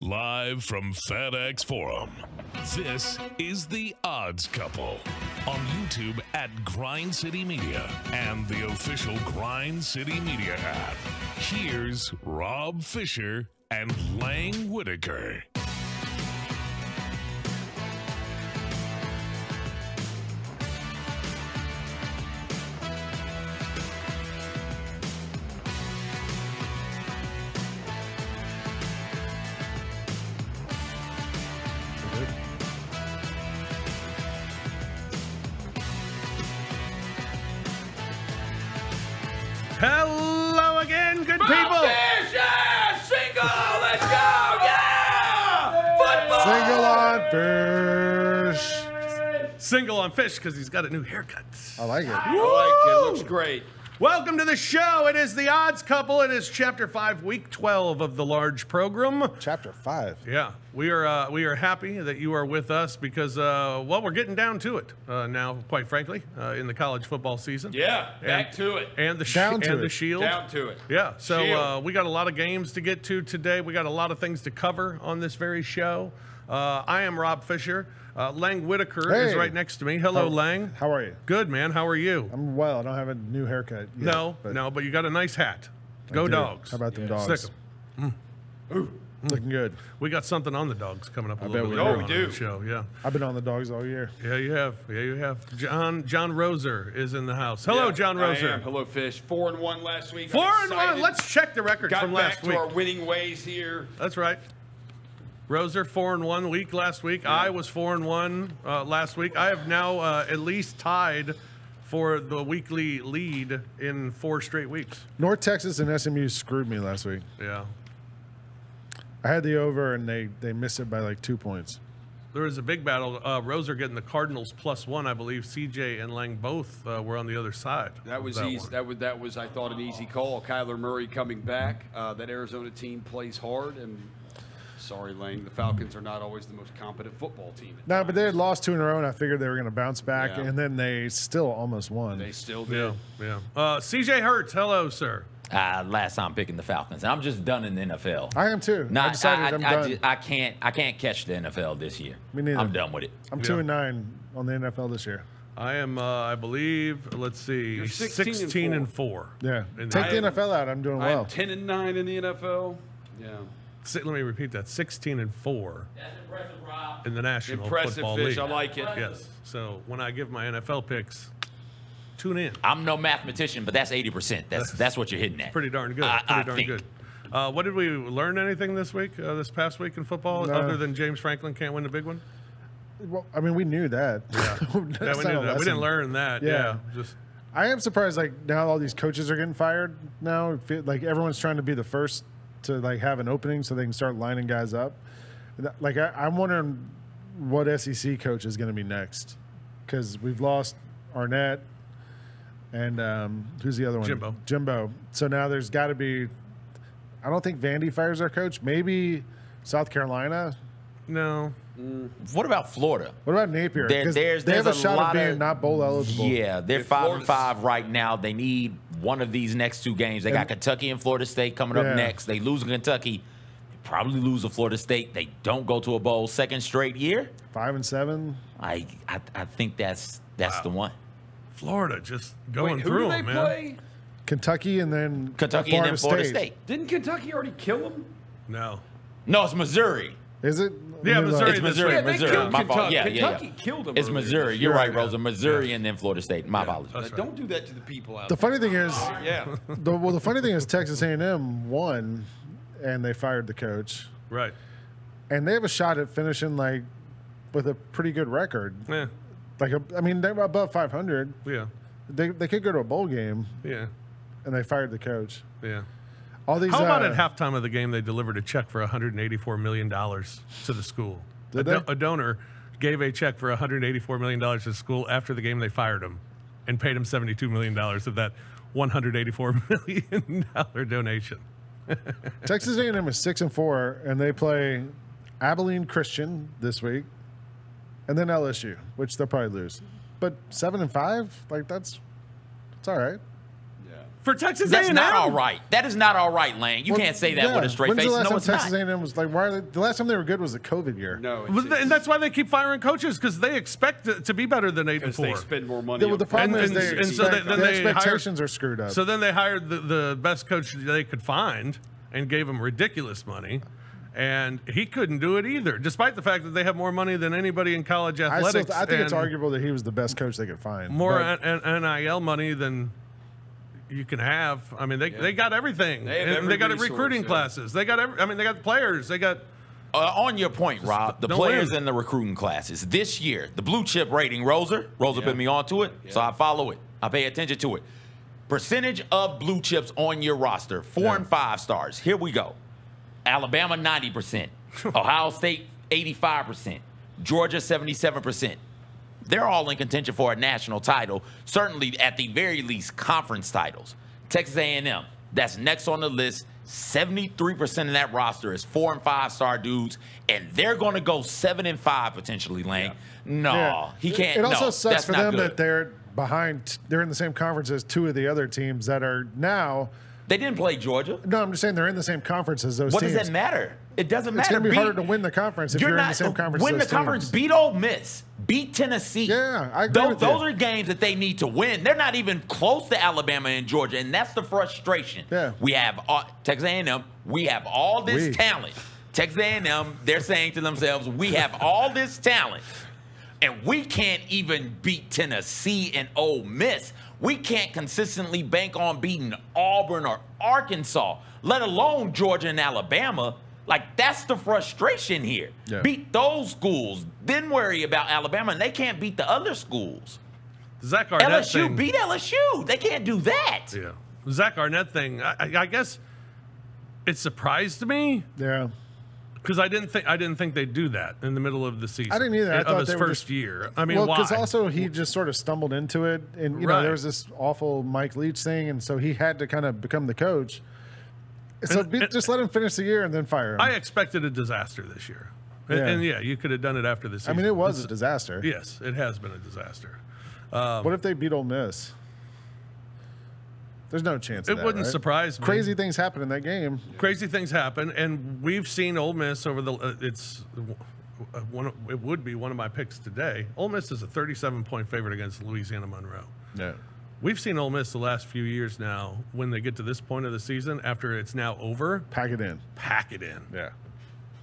Live from FedEx Forum, this is The Odds Couple on YouTube at Grind City Media and the official Grind City Media app. Here's Rob Fisher and Lang Whitaker. Hello again, good people. Fish, yeah! Single, let's go, yeah! Football! Single on fish. Single on fish because he's got a new haircut. I like it. I like it. Looks great. Welcome to the show. It is The Odds Couple. It is Chapter 5, Week 12 of the large program. Chapter 5. Yeah, we are happy that you are with us because, well, we're getting down to it now, quite frankly, in the college football season. Yeah, back to it. And the the Shield. Down to it. Yeah, so Shield. we got a lot of games to get to today. We got a lot of things to cover on this very show. I am Rob Fisher. Lang Whitaker is right next to me. Hello, Lang. How are you? Good, man. How are you? I'm well. I don't have a new haircut yet. But you got a nice hat. Go Dogs. How about them dogs? Stick 'em. Looking good. We got something on the Dogs coming up a bet little we bit do. later We on do. the show. Yeah. I've been on the dogs all year. Yeah, you have. Yeah, you have. John Roser is in the house. Hello, Yeah, John I Roser. am. Hello, Fish. 4-1 last week. 4-1. Let's check the record Got from back last to week. our winning ways here. That's right. Roser 4-1 week last week. I was 4-1 last week. I have now at least tied for the weekly lead in 4 straight weeks. North Texas and SMU screwed me last week. Yeah. I had the over, and they missed it by like 2 points. There was a big battle. Roser getting the Cardinals +1. I believe CJ and Lang both were on the other side. That was easy. That was, I thought, an easy call. Kyler Murray coming back. That Arizona team plays hard, and sorry, Lang, the Falcons are not always the most competent football team. No, but they had lost 2 in a row, and I figured they were going to bounce back, Yeah. and then they still almost won. They still do. Yeah. CJ Hurts, hello, sir. Last time picking the Falcons, and I'm just done in the NFL. I am too. No, I decided I'm done. I can't catch the NFL this year. Me neither. I'm done with it. I'm 2-9 on the NFL this year. I am, I believe, let's see, You're 16 and 4. Yeah. In Take the- the NFL out. I'm doing well. I'm 10-9 in the NFL. Yeah. Let me repeat that: 16 and 4. That's impressive, Rob. In the National Impressive, Football Fish. League. I like it. Yes. So when I give my NFL picks, tune in. I'm no mathematician, but that's 80%. That's what you're hitting at. Pretty darn good. I Pretty darn think. good. What did we learn anything this week? This past week in football, No. other than James Franklin can't win the big one? Well, I mean, we knew that. Yeah, we knew that. We didn't learn that. Yeah. Just I am surprised, like, now all these coaches are getting fired now. Like, everyone's trying to be the first to, like, have an opening so they can start lining guys up. Like, I'm wondering what SEC coach is going to be next, because we've lost Arnett and who's the other one? Jimbo. So now there's got to be – I don't think Vandy fires our coach. Maybe South Carolina. no. What about Florida? What about Napier? There's they have a shot lot of being not bowl eligible. Yeah, they're If 5-5 right now. They need one of these next 2 games. They got Kentucky and Florida State coming up next. They lose to Kentucky. They probably lose to Florida State. They don't go to a bowl 2nd straight year. 5-7. I think that's the one. Florida just going Wait, who through do they them, man. play? Kentucky and then Kentucky and then Florida State. Didn't Kentucky already kill them? No. No, it's Missouri. Is it? Yeah, Let me look. Missouri. It's Missouri. Yeah, they Missouri. killed My fault. Kentucky. Yeah. Kentucky killed them It's earlier Missouri. this You're year. right, Rosa. Missouri and then Florida State. My apologies. That's right. Don't do that to the people out The there. funny thing is, Yeah. the funny thing is Texas A&M won, and they fired the coach, Right. and they have a shot at finishing like with a pretty good record. Yeah. Like I mean, they're above 500. Yeah. They could go to a bowl game, Yeah. and they fired the coach. Yeah. All these. How about at halftime of the game, they delivered a check for $184 million to the school? Did they? A donor gave a check for $184 million to the school after the game. They fired him and paid him $72 million of that $184 million donation. Texas A&M is 6-4, and they play Abilene Christian this week, and then LSU, which they'll probably lose. But 7-5, like it's all right. Yeah. For Texas That's A&M? not all right. That is not all right, Lane. You can't say that with a straight When's face. the last No, time it's Texas not. A&M was like? Why? The last time they were good was the COVID year. No, And that's why they keep firing coaches, because they expect it to be better than 8 and because 4. they spend more money. Well, the problem is And so then the they expectations are screwed up. So then they hired the best coach they could find and gave him ridiculous money. And he couldn't do it either, despite the fact that they have more money than anybody in college athletics. I think it's arguable that he was the best coach they could find. More But NIL money than you can have. I mean, they got everything. They have And every they got resource, recruiting yeah. classes. They got they got players. They got. On your point, Rob, the don't players win. and the recruiting classes. This year, the blue chip rating, Roser put me onto it, so I follow it. I pay attention to it. Percentage of blue chips on your roster, 4 and 5 stars. Here we go. Alabama, 90%. Ohio State, 85%. Georgia, 77%. They're all in contention for a national title, certainly at the very least conference titles. Texas A&M, that's next on the list. 73% of that roster is 4 and 5 star dudes, and they're going to go 7 and 5 potentially, Lane. No, he can't. It also no, sucks that's for not them good. that they're behind. They're in the same conference as 2 of the other teams that are now. They didn't play Georgia. No, I'm just saying they're in the same conference as those What teams. does that matter? It doesn't It's matter. going to be harder to win the conference if you're in the same conference Win as the those conference, teams. beat Ole Miss, beat Tennessee. Yeah, I agree with Those you. are games that they need to win. They're not even close to Alabama and Georgia, and that's the frustration. Yeah. We have Texas A&M. We have all this talent. Texas A&M, they're saying to themselves, we have all this talent, and we can't even beat Tennessee and Ole Miss. We can't consistently bank on beating Auburn or Arkansas, let alone Georgia and Alabama. Like, that's the frustration here. Yeah. Beat those schools, then worry about Alabama, and they can't beat the other schools. Zach Arnett LSU thing. beat LSU. They can't do that. Yeah, Zach Arnett thing. I guess it surprised me Yeah. because I didn't think they'd do that in the middle of the season. I didn't either. I of thought his they were first just- year. I mean, Well, why? because also he just sort of stumbled into it, and you know Right. there was this awful Mike Leach thing, and so he had to kind of become the coach. So just let him finish the year and then fire him. I expected a disaster this year, and yeah, you could have done it after the season. I mean, it was a disaster. Yes, it has been a disaster. What if they beat Ole Miss? There's no chance. It of that, wouldn't right? surprise me. Crazy things happen in that game. Crazy things happen, and we've seen Ole Miss over the. It would be one of my picks today. Ole Miss is a 37-point favorite against Louisiana Monroe. Yeah. We've seen Ole Miss the last few years now. When they get to this point of the season, after it's now over, Pack it in. pack it in. Yeah.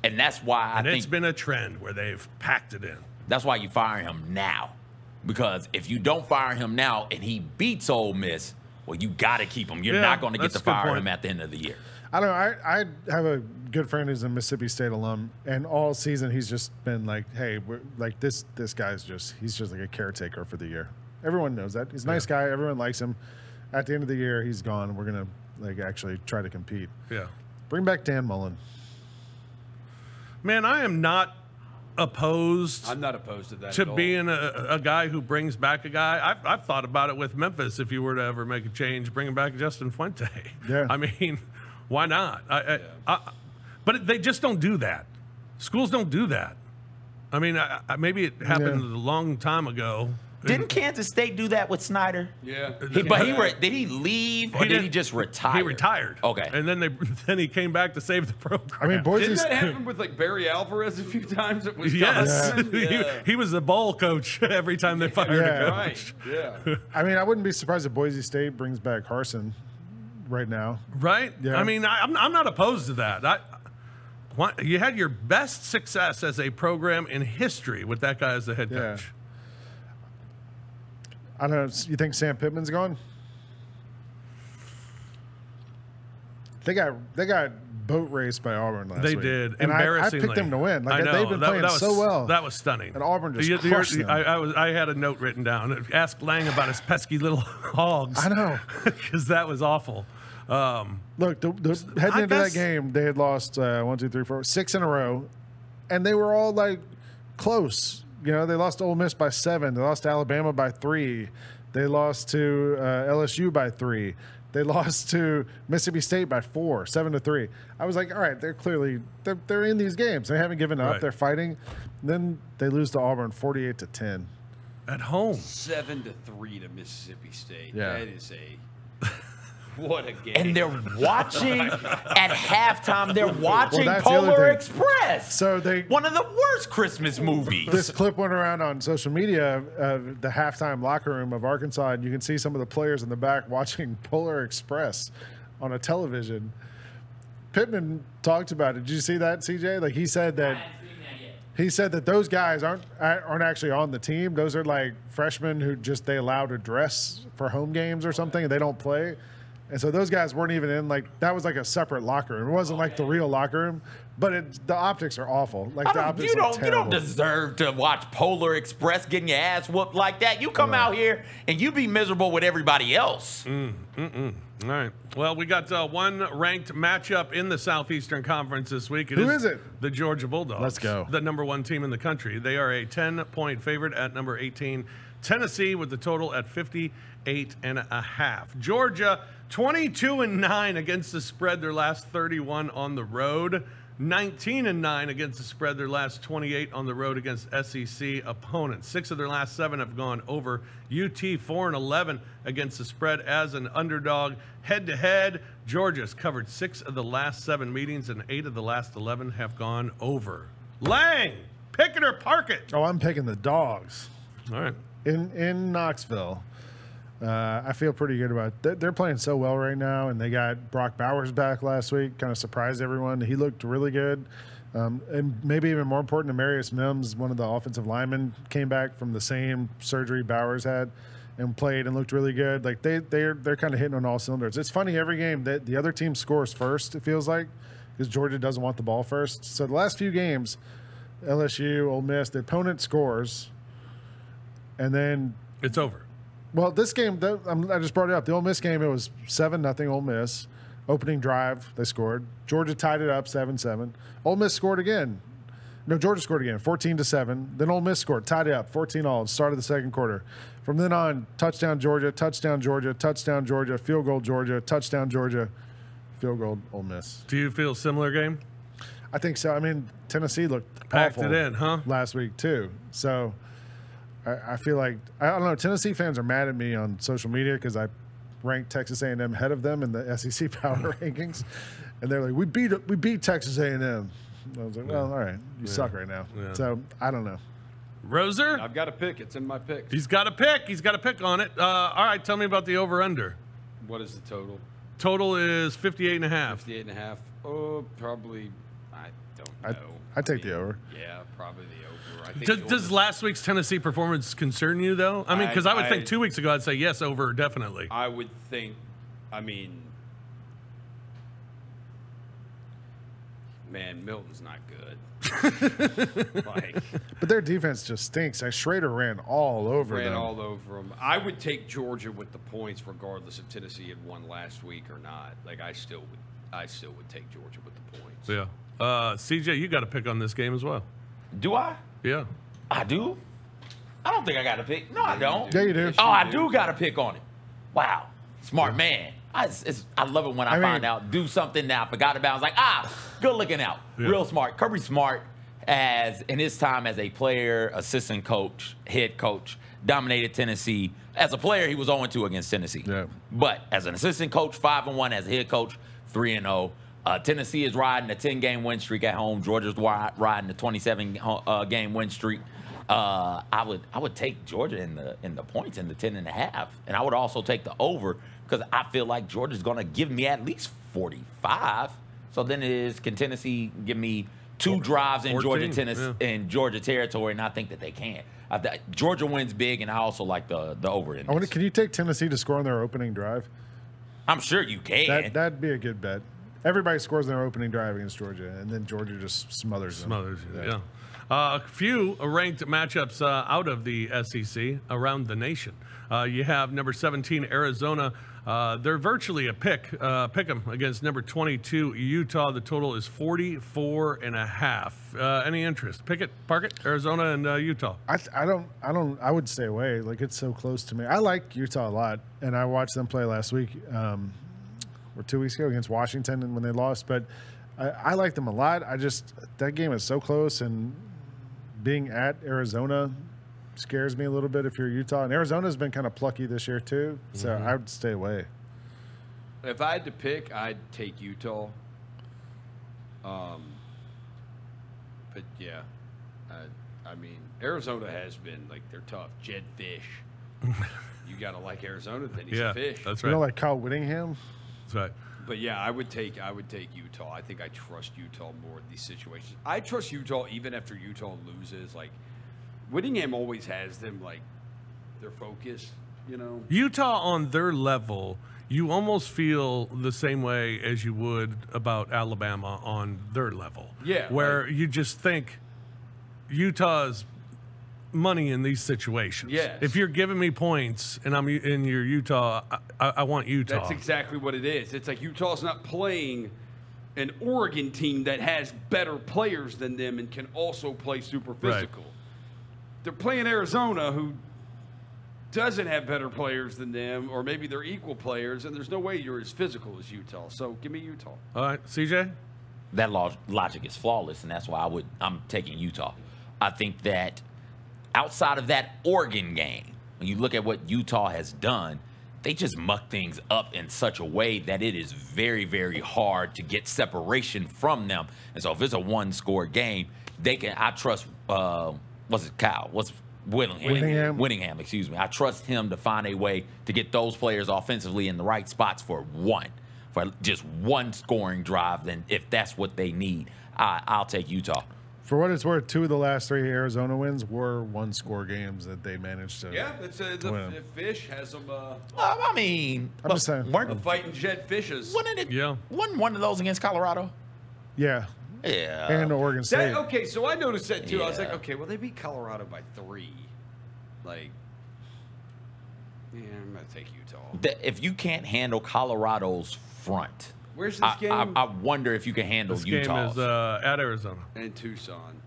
And that's why I And it's think been a trend where they've packed it in. that's why you fire him now. Because if you don't fire him now and he beats Ole Miss, well, you got to keep him. You're Yeah, not going to get that's to a good fire point. him at the end of the year. I don't know. I have a good friend who's a Mississippi State alum, and all season he's just been like, "Hey, we're, like this guy's he's just like a caretaker for the year." Everyone knows that. He's a nice guy. Everyone likes him. At the end of the year, he's gone. We're gonna like actually try to compete. Yeah. Bring back Dan Mullen. Man, I am not opposed I'm not opposed to that to at all. being a guy who brings back a guy. I've thought about it with Memphis. If you were to ever make a change, bringing back Justin Fuente. Yeah. I mean, why not? But they just don't do that. Schools don't do that. I mean, maybe it happened a long time ago. Didn't Kansas State do that with Snyder? Yeah. Did he leave or did he didn't- just retire? He retired. Okay. And then he came back to save the program. I mean, Didn't Boise's. that happen with like Barry Alvarez a few times at Yes. Wisconsin? Yeah. He was the bowl coach every time they fired Yeah. a Right. coach. Yeah. I mean, I wouldn't be surprised if Boise State brings back Harsin right now. Right? Yeah. I mean, I'm not opposed to that. You had your best success as a program in history with that guy as the head Yeah. coach. I don't know. You think Sam Pittman's gone? They got boat raced by Auburn last They week. did. And I Embarrassingly. picked them to win. I Like know. they've been playing was, so well. That was stunning. And Auburn just crushed them. I had a note written down. Ask Lang about his pesky little hogs. I know. Because that was awful. Look, heading into that guess- game, they had lost 6 in a row, and they were all like close. You know, they lost to Ole Miss by 7. They lost to Alabama by 3. They lost to LSU by 3. They lost to Mississippi State by 4, 7-3. I was like, all right, they're in these games. They haven't given up. Right. They're fighting. Then they lose to Auburn 48-10. At home. 7-3 to Mississippi State. Yeah. That is a What a game. And they're watching at halftime. They're watching that's the other Polar thing. Express. So one of the worst Christmas movies. This clip went around on social media of the halftime locker room of Arkansas, and you can see some of the players in the back watching Polar Express on a television. Pittman talked about it. Did you see that, CJ? Like he said that those guys aren't actually on the team. Those are like freshmen who just they allow to dress for home games or something, and they don't play. And so those guys weren't even in, like, that was like a separate locker room. It wasn't like the real locker room, but the optics are awful. Like, the optics are terrible. You don't deserve to watch Polar Express getting your ass whooped like that. You come out here and you be miserable with everybody else. All right. Well, we got one ranked matchup in the Southeastern Conference this week. Who is it? The Georgia Bulldogs. Let's go. The #1 team in the country. They are a 10-point favorite at number 18. Tennessee with the total at 58.5. Georgia 22-9 against the spread their last 31 on the road. 19-9 against the spread their last 28 on the road against SEC opponents. 6 of their last 7 have gone over. UT 4-11 against the spread as an underdog. Head-to-head, Georgia's covered 6 of the last 7 meetings, and 8 of the last 11 have gone over. Lang, pick it or park it. Oh, I'm picking the Dogs. All right. In Knoxville. I feel pretty good about it. They're playing so well right now, and they got Brock Bowers back last week. Kind of surprised everyone. He looked really good. And maybe even more important, Amarius Mims, one of the offensive linemen, came back from the same surgery Bowers had and played and looked really good. Like they're kind of hitting on all cylinders. It's funny, every game that the other team scores first, it feels like, because Georgia doesn't want the ball first. So the last few games, LSU, Ole Miss, the opponent scores, and then it's over. Well, this game, I just brought it up. The Ole Miss game, it was 7-0 Ole Miss. Opening drive, they scored. Georgia tied it up 7-7. Ole Miss scored again. No, Georgia scored again, 14-7. Then Ole Miss scored, tied it up, 14-all. Start of the second quarter. From then on, touchdown Georgia, touchdown Georgia, touchdown Georgia, field goal Georgia, touchdown Georgia, field goal Ole Miss. Do you feel similar game? I think so. I mean, Tennessee looked Packed awful it in, huh? last week too. So I feel like, I don't know, Tennessee fans are mad at me on social media because I ranked Texas A&M ahead of them in the SEC power rankings, and they're like, we beat Texas A&M. I was like, well, all right, you suck right now. Yeah. So I don't know. Roser? I've got a pick. It's in my picks. He's got a pick. He's got a pick on it. All right, tell me about the over-under. What is the total? Total is 58.5. 58.5. Oh, probably, I don't know. I'd take the over. Yeah, probably the over. I think Does last week's Tennessee performance concern you, though? I mean, because I would think 2 weeks ago I'd say yes, over, definitely. I would think, I mean, man, Milton's not good. But their defense just stinks. Schrader ran all over them. All over them. I would take Georgia with the points, regardless if Tennessee had won last week or not. Like, I still would take Georgia with the points. Yeah. CJ, you got a pick on this game as well. Do I? Yeah. I do? I don't think I got a pick. No, I don't. Yeah, you do. Oh, I do got a pick on it. Wow. Smart man. I love it when I find out, do something now, forgot about it. I was like, good looking out. Yeah. Real smart. Kirby Smart, in his time as a player, assistant coach, head coach, dominated Tennessee. As a player, he was 0-2 against Tennessee. Yeah. But as an assistant coach, 5-1. As a head coach, 3-0. Tennessee is riding a 10-game win streak at home. Georgia's riding a 27-game win streak. I would take Georgia in the points in the 10.5, and I would also take the over because I feel like Georgia's going to give me at least 45. So then can Tennessee give me 2 drives in 14, in Georgia territory, and I think that they can. Georgia wins big, and I also like the over in this. Can you take Tennessee to score on their opening drive? I'm sure you can. That'd be a good bet. Everybody scores on their opening drive against Georgia, and then Georgia just smothers them. Yeah. A few ranked matchups out of the SEC around the nation. You have number 17, Arizona. They're virtually a pick 'em against number 22, Utah. The total is 44.5. Any interest? Pick it, park it, Arizona and Utah. I would stay away. Like, it's so close to me. I like Utah a lot, and I watched them play last week. Or 2 weeks ago against Washington and when they lost, but I like them a lot. That game is so close, and being at Arizona scares me a little bit if you're Utah. And Arizona's been kind of plucky this year too, so I would stay away. If I had to pick, I'd take Utah. But yeah, I mean, Arizona has been like they're tough. Jed Fish. You gotta like Arizona, then he's a fish. That's You right. know, like Kyle Whittingham. That's right. But yeah, I would take Utah. I think I trust Utah more in these situations. I trust Utah even after Utah loses. Like Whittingham always has them like their focus. You know, Utah on their level, you almost feel the same way as you would about Alabama on their level. Yeah, Where like- you just think Utah's money in these situations. Yes. If you're giving me points and I'm in your Utah, I want Utah. that's exactly what it is. It's like Utah's not playing an Oregon team that has better players than them and can also play super physical. They're playing Arizona, who doesn't have better players than them, or maybe they're equal players, and there's no way you're as physical as Utah. So give me Utah. All right, CJ? That logic is flawless, and that's why I'm taking Utah. I think that outside of that Oregon game, when you look at what Utah has done, they just muck things up in such a way that it is very, very hard to get separation from them. And so if it's a one-score game, they can. I trust. What's it, Kyle? What's Whittingham, excuse me. I trust him to find a way to get those players offensively in the right spots for just one scoring drive. Then if that's what they need, I'll take Utah. For what it's worth, 2 of the last 3 Arizona wins were one-score games that they managed to. Yeah, it's win. the Fish has them. I mean, I'm just saying. weren't Fighting Jed Fishes. wasn't one of those against Colorado? Yeah. Yeah. And Oregon State. Okay, so I noticed that too. I was like, Yeah. okay, well they beat Colorado by 3. Like, yeah, I'm gonna take Utah. If you can't handle Colorado's front, Where's this game? I wonder if you can handle This game Utah's. is at Arizona. In Tucson.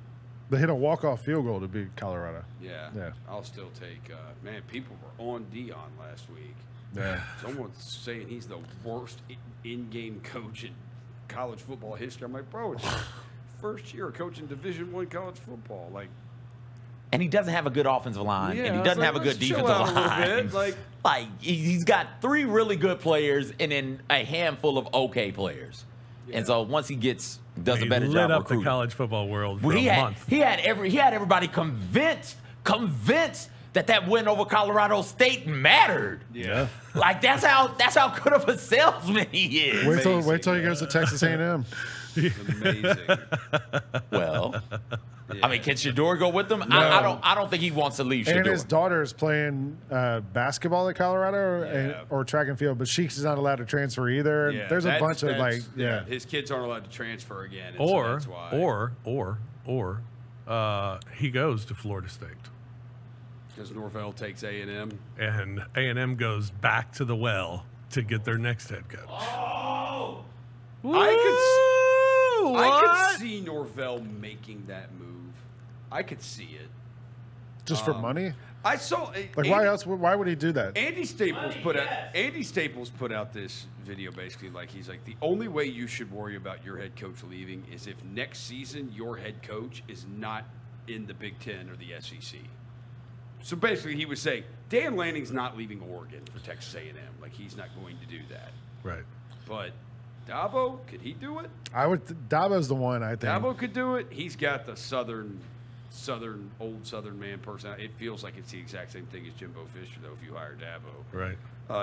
They hit a walk-off field goal to beat Colorado. Yeah. Yeah. I'll still take. Man, people were on Dion last week. Yeah. Someone's saying he's the worst in-game coach in college football history. I'm like, bro, it's your first year coaching Division I college football. Like, And he doesn't have a good offensive line, Yeah, and he I was doesn't like, have a good let's chill defensive out a little line. bit, like- he's got 3 really good players and then a handful of okay players. And so once he does a better He job lit up recruiting, the college football world for Well, a month. he had everybody convinced that win over Colorado State mattered. yeah. Like that's how good of a salesman he is. Wait till he goes to Texas A&M. It's amazing. Well, I mean, can Shador go with them? I don't think he wants to leave And Shador. his daughter's playing basketball at Colorado or track and field, but she's not allowed to transfer either. Yeah, There's a bunch of like, his kids aren't allowed to transfer again. And Or, so that's why. He goes to Florida State. Because Norvell takes A&M. And A&M goes back to the well to get their next head coach. Oh! I could see Norvell making that move. I could see it. just for money. I saw Like, why else? Why would he do that? Andy Staples put out this video basically like he's like the only way you should worry about your head coach leaving is if next season your head coach is not in the Big Ten or the SEC. So basically, he was saying Dan Lanning's not leaving Oregon for Texas A&M. Like he's not going to do that. Right. But Dabo, could he do it? Dabo's the one, I think. Dabo could do it. He's got the old Southern man personality. It feels like it's the exact same thing as Jimbo Fisher, though, if you hire Dabo. Right.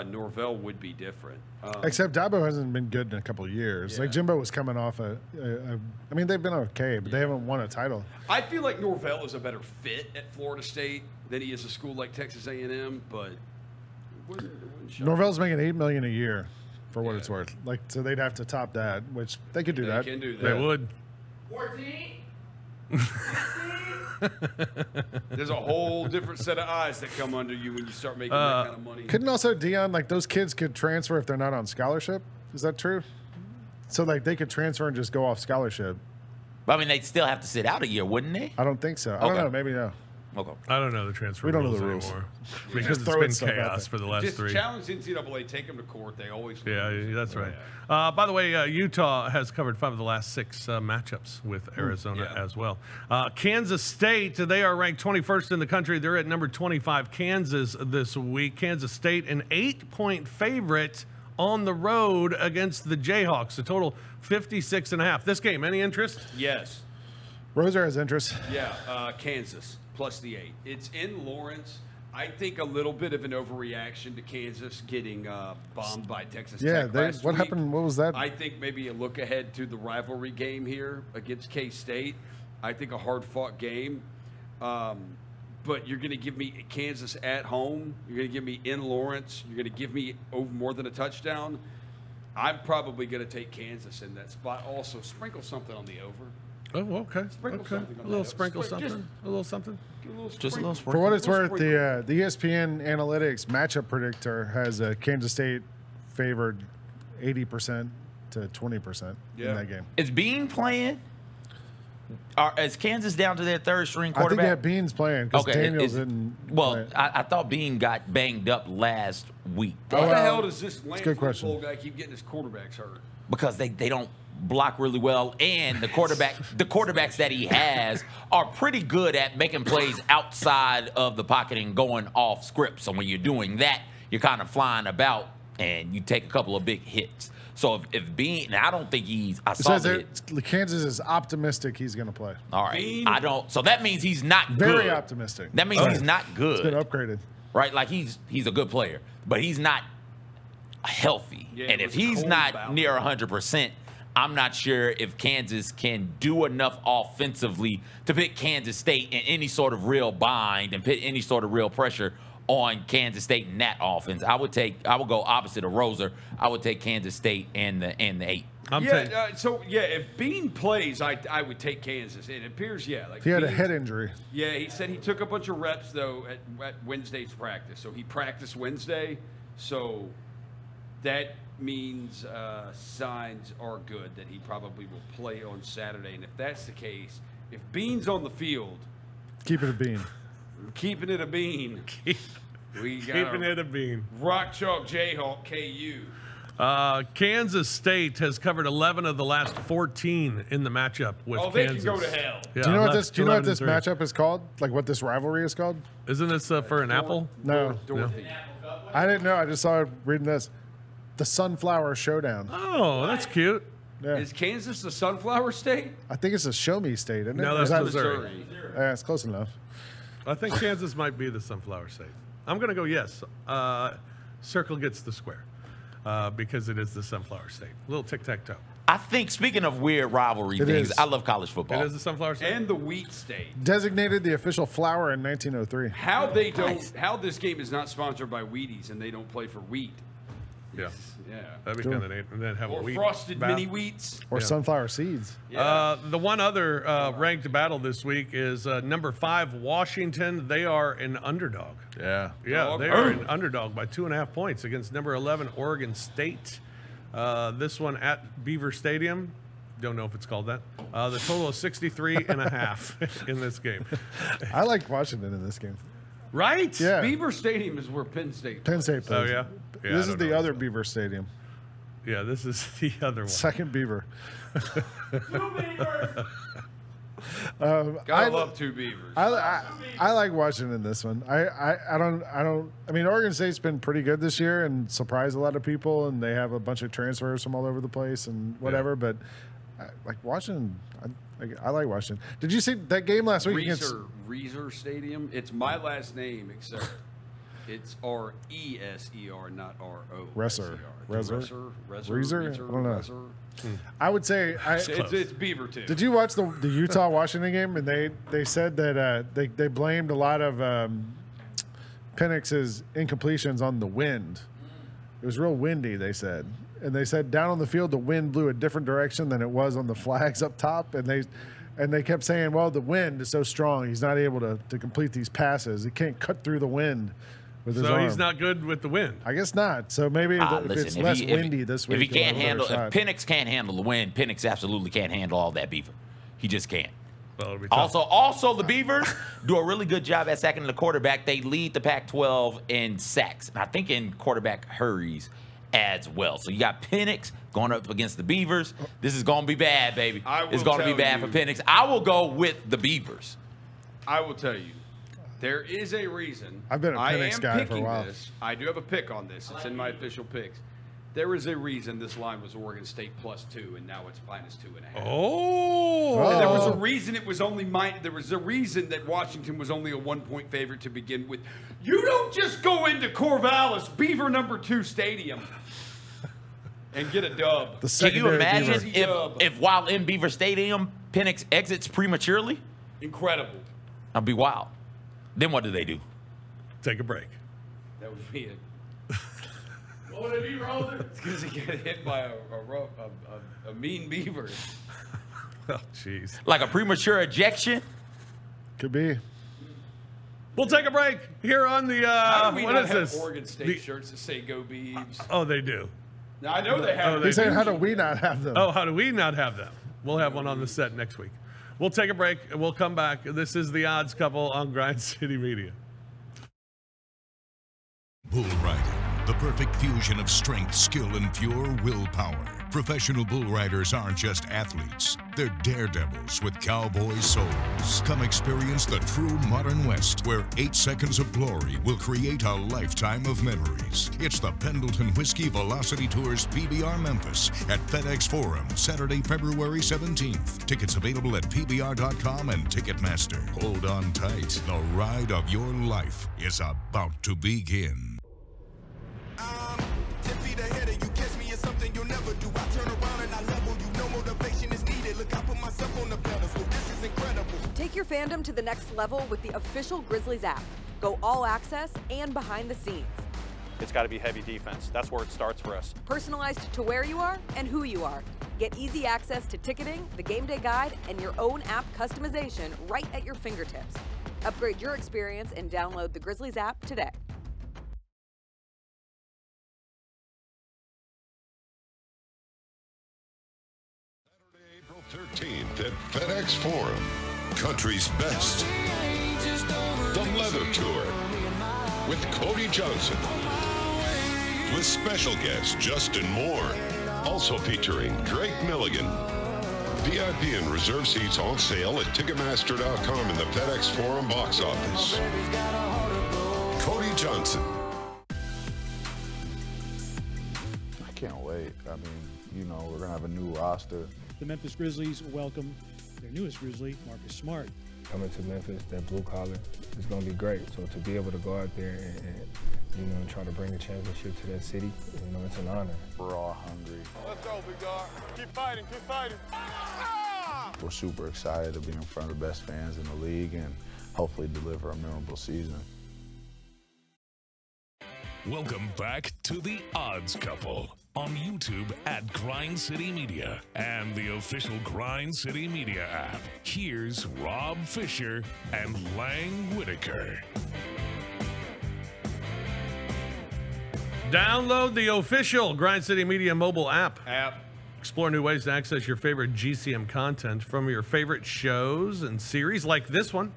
Norvell would be different. Except Dabo hasn't been good in a couple of years. Yeah. Like Jimbo was coming off I mean, they've been okay, but they haven't won a title. I feel like Norvell is a better fit at Florida State than he is a school like Texas A&M, but it wouldn't shock me. Norvell's making $8 million a year, for what it's worth. Like, so they'd have to top that, which they could do They that. can do that. They would. 14? There's a whole different set of eyes that come under you when you start making that kind of money. Couldn't also Dion, like those kids could transfer if they're not on scholarship? Is that true? So like they could transfer and just go off scholarship. I mean, they'd still have to sit out a year, wouldn't they? I don't think so. I don't Okay. know. Maybe no. Okay. I don't know the transfer We don't know rules the rules. anymore because Just it's throwing been stuff out chaos there. for the last Just 3. challenge the NCAA, take them to court. They always lose. Yeah, that's right. By the way, Utah has covered 5 of the last 6 matchups with Arizona Yeah. as well. Kansas State, they are ranked 21st in the country. They're at number 25, Kansas, this week. Kansas State, an 8-point favorite on the road against the Jayhawks. A total 56.5. This game, any interest? Yes. Roser has interest. Yeah, Kansas plus the 8. It's in Lawrence. I think a little bit of an overreaction to Kansas getting bombed by Texas Tech last what week. happened? What was that? I think maybe a look ahead to the rivalry game here against K-State. I think a hard-fought game. But you're going to give me Kansas at home. You're going to give me in Lawrence. You're going to give me over more than a touchdown. I'm probably going to take Kansas in that spot. Also, sprinkle something on the over. Oh, okay. Sprinkle Okay. something on A little that. sprinkle Just- something. A little something. Just a little For sprinkle. what it's worth, sprinkle. the ESPN Analytics matchup predictor has Kansas State favored 80% to 20% Yeah. in that game. Is Bean playing? Is Kansas down to their third string I think quarterback? that Bean's playing because Daniels didn't. Well, play. I thought Bean got banged up last week Why the well, hell does this good question. Lansing guy keep getting his quarterbacks hurt? because they don't block really well, and the quarterbacks that he has are pretty good at making plays outside of the pocket and going off script. So when you're doing that, you're kind of flying about and you take a couple of big hits. So if Bean, I don't think he's. I It saw says the that Kansas is optimistic he's going to play. All right, Bean- I don't. So that means he's not Very good. optimistic. That means he's not It's been good, upgraded. right? Like he's a good player, but he's not healthy. Yeah, And it if was he's cold not about near it. 100%, I'm not sure if Kansas can do enough offensively to put Kansas State in any sort of real bind and put any sort of real pressure on Kansas State in that offense. I would go opposite of Roser. I would take Kansas State and the 8. If Bean plays, I would take Kansas. And it appears, like He had a Bean- head injury. Yeah, he said he took a bunch of reps though at Wednesday's practice. So he practiced Wednesday. So that means signs are good that he probably will play on Saturday. And if that's the case, if Bean's on the field, Keep it a Bean. keeping it a Bean, we got Keeping it a bean. Rock Chalk Jayhawk KU. Kansas State has covered 11 of the last 14 in the matchup with Oh, they Kansas. can go to hell. Yeah, Do you know what left this? Do you know what 11 this and 3. matchup is called? Like what this rivalry is called? Isn't this for an apple? No, Dorothy. I didn't know. I just saw it reading this. The Sunflower Showdown. Oh, that's cute. Yeah. Is Kansas the sunflower state? I think it's a Show Me State, isn't it? No, Or that's is that- Missouri. Yeah, it's close enough. I think Kansas might be the sunflower state. I'm going to go yes. Circle gets the square because it is the sunflower state. A little tic-tac-toe. I think, speaking of weird rivalry It things, is. I love college football. It is the sunflower state. And the wheat state. Designated the official flower in 1903. How this game is not sponsored by Wheaties and they don't play for wheat. Yeah. Yeah. That'd be Sure. kind of neat. And then have a Or wheat frosted battle. mini wheats. Or Yeah. sunflower seeds. The one other ranked battle this week is number 5, Washington. They are an underdog. Yeah. Yeah, Dog. they are an underdog by 2.5 points against number 11, Oregon State. This one at Beaver Stadium. Don't know if it's called that. The total is 63.5 in this game. I like Washington in this game. Right? Yeah. Beaver Stadium is where Penn State Penn State Oh, plays. yeah? Yeah, I This is don't the know. other Beaver Stadium. Yeah, this is the other one. Second Beaver. Gotta love two Beavers. I like Washington in this one. I mean, Oregon State's been pretty good this year and surprised a lot of people, and they have a bunch of transfers from all over the place and whatever. But like Washington, I like Washington. Did you see that game last week against? Reeser Stadium. It's my last name, except it's Reser, not RO. Reser. Reser. Reser? I don't know. Reser. I would say It's Beaver too. Did you watch the Utah Washington game? And they said that they blamed a lot of Penix's incompletions on the wind. It was real windy, they said. And they said down on the field the wind blew a different direction than it was on the flags up top. And they kept saying, well, the wind is so strong he's not able to complete these passes. He can't cut through the wind with his So arm. he's not good with the wind. I guess not. So maybe if Listen, it's if less he- windy this week, if he he'll can't have a better handle, if shot. Penix can't handle the wind, Penix absolutely can't handle all that Beaver. He just can't. Well, it'll be tough. Also, the Beavers do a really good job at sacking the quarterback. They lead the Pac-12 in sacks, and I think in quarterback hurries as well. So you got Penix going up against the Beavers. This is going to be bad, baby. It's going to be bad for Penix. I will go with the Beavers. I will tell you, there is a reason. I've been a I Penix am guy for a picking while. This. I do have a pick on this. It's in my official picks. There is a reason this line was Oregon State +2, and now it's -2.5. Oh. And there was a reason it was only there was a reason that Washington was only a 1-point favorite to begin with. You don't just go into Corvallis, Beaver #2 Stadium, and get a dub. Can you imagine Beaver. if while in Beaver Stadium, Penix exits prematurely? Incredible. That'd be wild. Then what do they do? Take a break. That would be it. What would it be, Roller? It's because he got hit by a mean beaver. Oh, jeez. Like a premature ejection? Could be. We'll take a break here on the, How do we what not is have this? Oregon State shirts that say "Go Beavs"? Oh, they do. Now, I know they have. He's saying, how do we not have them? Oh, how do we not have them? We'll have one on the set next week. We'll take a break and we'll come back. This is the Odds Couple on Grind City Media. Bull riding, the perfect fusion of strength, skill, and pure willpower. Professional bull riders aren't just athletes. They're daredevils with cowboy souls. Come experience the true modern West, where 8 seconds of glory will create a lifetime of memories. It's the Pendleton Whiskey Velocity Tours PBR Memphis at FedEx Forum, Saturday, February 17th. Tickets available at PBR.com and Ticketmaster. Hold on tight. The ride of your life is about to begin. 10 feet ahead of you, catch me in something you'll never do. I turn around and I level you. No motivation is needed. Look, I put myself on the pedestal. This is incredible. Take your fandom to the next level with the official Grizzlies app. Go all access and behind the scenes. It's got to be heavy defense. That's where it starts for us. Personalized to where you are and who you are. Get easy access to ticketing, the game day guide, and your own app customization right at your fingertips. Upgrade your experience and download the Grizzlies app today. April 13th at FedEx Forum. Country's best. The Leather Tour with Cody Johnson. With special guest Justin Moore. Also featuring Drake Milligan. VIP and reserve seats on sale at Ticketmaster.com in the FedEx Forum box office. Cody Johnson. I can't wait. I mean, you know, we're going to have a new roster. The Memphis Grizzlies welcome their newest Grizzly, Marcus Smart. Coming to Memphis, that blue collar, is going to be great. So to be able to go out there and you know, try to bring a championship to that city, you know, it's an honor. We're all hungry. Let's go, big dog. Keep fighting, keep fighting. We're super excited to be in front of the best fans in the league and hopefully deliver a memorable season. Welcome back to the Odds Couple on YouTube at Grind City Media and the official Grind City Media app. Here's Rob Fisher and Lang Whitaker. Download the official Grind City Media mobile app. Explore new ways to access your favorite GCM content, from your favorite shows and series like this one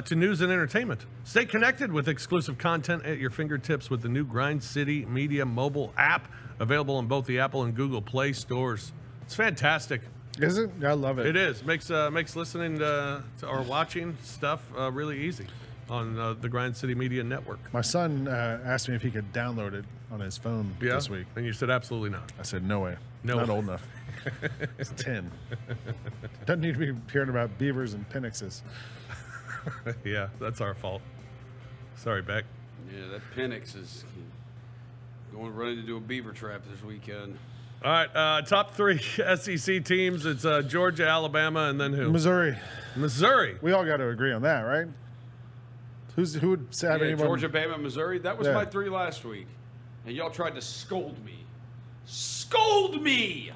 to news and entertainment. Stay connected with exclusive content at your fingertips with the new Grind City Media mobile app, available in both the Apple and Google Play stores. It's fantastic. Is it? I love it. It is. Makes listening to or watching stuff really easy on the Grind City Media Network. My son asked me if he could download it on his phone this week. And you said absolutely not. I said, no way. No Not way. old enough. It's 10. Doesn't need to be hearing about beavers and Penixes. Yeah, that's our fault. Sorry, Beck. Yeah, that Penix is going running to do a beaver trap this weekend. All right, top 3 SEC teams. It's Georgia, Alabama, and then who? Missouri. Missouri. We all got to agree on that, right? Who would have Yeah, anyone? Georgia, Bama, Missouri. That was Yeah. my 3 last week. And y'all tried to scold me. Scold me!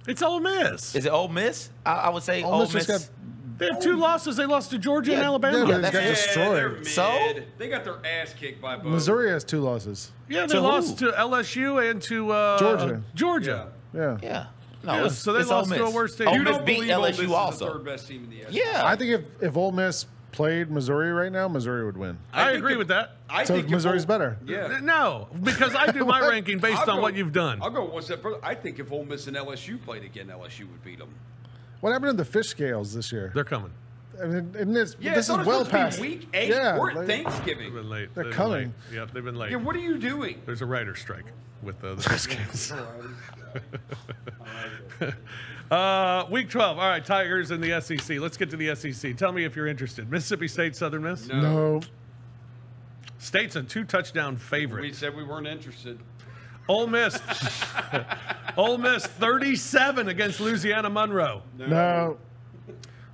It's Ole Miss. Is it Ole Miss? I would say Ole Ole Miss Miss. just They have 2 losses. They lost to Georgia and Alabama. Yeah, Yeah, but they got that's- destroyed. They're mid. So? They got their ass kicked by both. Missouri has 2 losses. Yeah, they To lost who? to LSU and to Georgia. Georgia. Yeah. Yeah. No, Yeah, it's, so they it's lost Ole to a Miss. worse team. Ole You Miss don't beat believe Ole Miss LSU is the also. 3rd best team in the SEC. Yeah. I think if Ole Miss played Missouri right now, Missouri would win. I think agree if- with that. I So think if Missouri's Ole- better. Yeah. No, because I do my ranking based I'll on go- what you've done. I'll go one step further. I think if Ole Miss and LSU played again, LSU would beat them. What happened to the fish scales this year? They're coming. And this Yeah, is well past week 8 Yeah, or like, Thanksgiving. They've been late. They're They've been coming. late. Yep, they've been late. Yeah, what are you doing? There's a writer's strike with the Biscuits. Week 12. All right, Tigers in the SEC. Let's get to the SEC. Tell me if you're interested. Mississippi State, Southern Miss? No. State's a 2-touchdown favorite. We said we weren't interested. Ole Miss. Ole Miss 37 against Louisiana Monroe. No.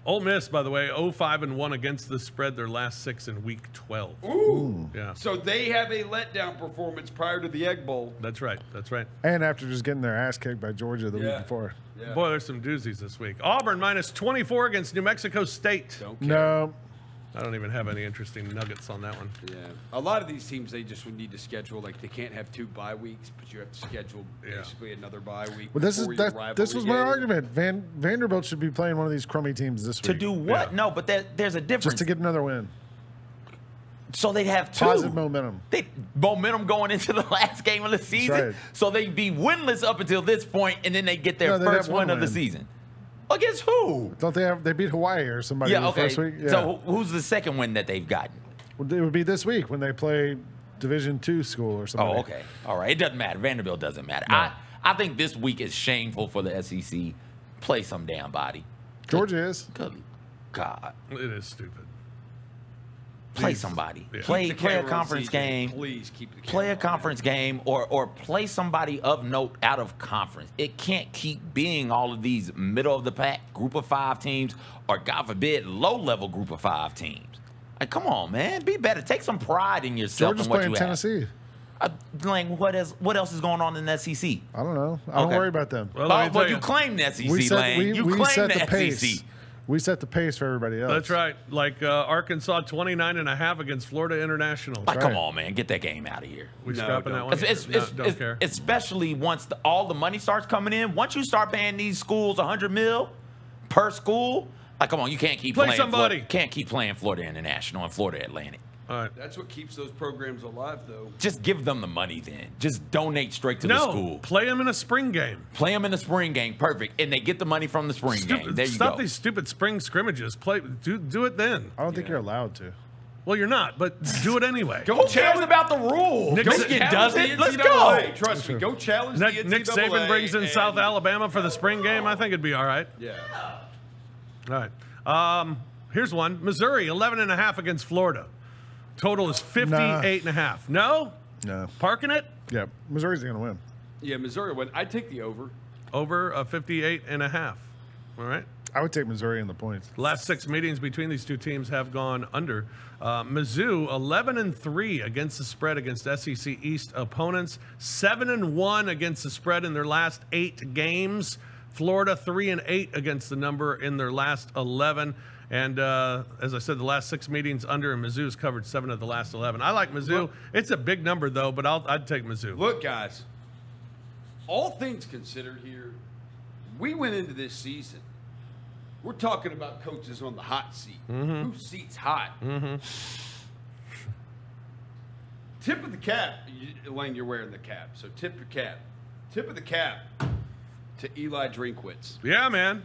Ole Miss, by the way, 0-5-1 against the spread their last 6 in week 12. Ooh. Yeah. So they have a letdown performance prior to the Egg Bowl. That's right. That's right. And after just getting their ass kicked by Georgia the week before. Yeah. Boy, there's some doozies this week. Auburn minus 24 against New Mexico State. No. I don't even have any interesting nuggets on that one. Yeah. A lot of these teams, they just would need to schedule, like, they can't have 2 bye weeks, but you have to schedule basically another bye week. Well, this was my game. argument. Vanderbilt should be playing one of these crummy teams this To week. do what? No, but there's a difference. Just to get another win. So they'd have 2. Positive momentum. Momentum going into the last game of the season. right. So they'd be winless up until this point, and then they get their No, they'd first have one win of the win. season. Against who? Don't they beat Hawaii or somebody Yeah, the okay. first week? Yeah. So who's the second win that they've gotten? Well, it would be this week when they play Division II school or something. Oh, okay. All right. It doesn't matter. Vanderbilt doesn't matter. No. I think this week is shameful for the SEC. Play some damn body. Georgia is. Good God. It is stupid. Play somebody. Yeah. Play Keep the a camera on conference CJ. game. Please keep the Play a camera on. conference game or play somebody of note out of conference. It can't keep being all of these middle of the pack group of 5 teams or, God forbid, low level group of 5 teams. Like, come on, man. Be better. Take some pride in yourself Georgia's and what playing you Tennessee. have. Like, what else is going on in the SEC? I don't know. I don't Okay. worry about them. Well, let me tell Well, you claim the SEC, Lane. You we claim set the the pace. SEC. We set the pace for everybody else. That's right. Like Arkansas 29.5 against Florida International. Like, come on, man. Get that game out of here. We scrapping that one? Don't care. Especially once all the money starts coming in. Once you start paying these schools $100 million per school, like, come on, you can't keep Play playing. somebody. Can't keep playing Florida International and Florida Atlantic. All right. That's what keeps those programs alive, though. Just give them the money then. Just donate straight to the school. Play them in a spring game. Play them in the spring game. Perfect. And they get the money from the spring game. There you Stop go. these stupid spring scrimmages. Do it then. I don't think you're allowed to. Well, you're not, but do it anyway. Who cares about the rules? Nick Michigan Saban does it. Let's go. Trust me. Go challenge the NCAA. Nick Saban brings in and- South Alabama for the spring game. I think it'd be all right. Yeah. All right. Here's one. Missouri 11.5 against Florida. Total is 58.5. No? No. Parking it? Yeah. Missouri's going to win. Yeah, Missouri win. I'd take the over. Over 58.5. All right. I would take Missouri in the points. Last 6 meetings between these two teams have gone under. Mizzou 11-3 against the spread against SEC East opponents. 7-1 against the spread in their last 8 games. Florida 3-8 against the number in their last 11. And as I said, the last 6 meetings under, and Mizzou's covered 7 of the last 11. I like Mizzou. Look, it's a big number though, but I'd take Mizzou. Look, guys. All things considered here, we went into this season. We're talking about coaches on the hot seat. Mm-hmm. Whose seat's hot? Tip of the cap, Elaine. You're wearing the cap, so tip your cap. Tip of the cap to Eli Drinkwitz. Yeah, man.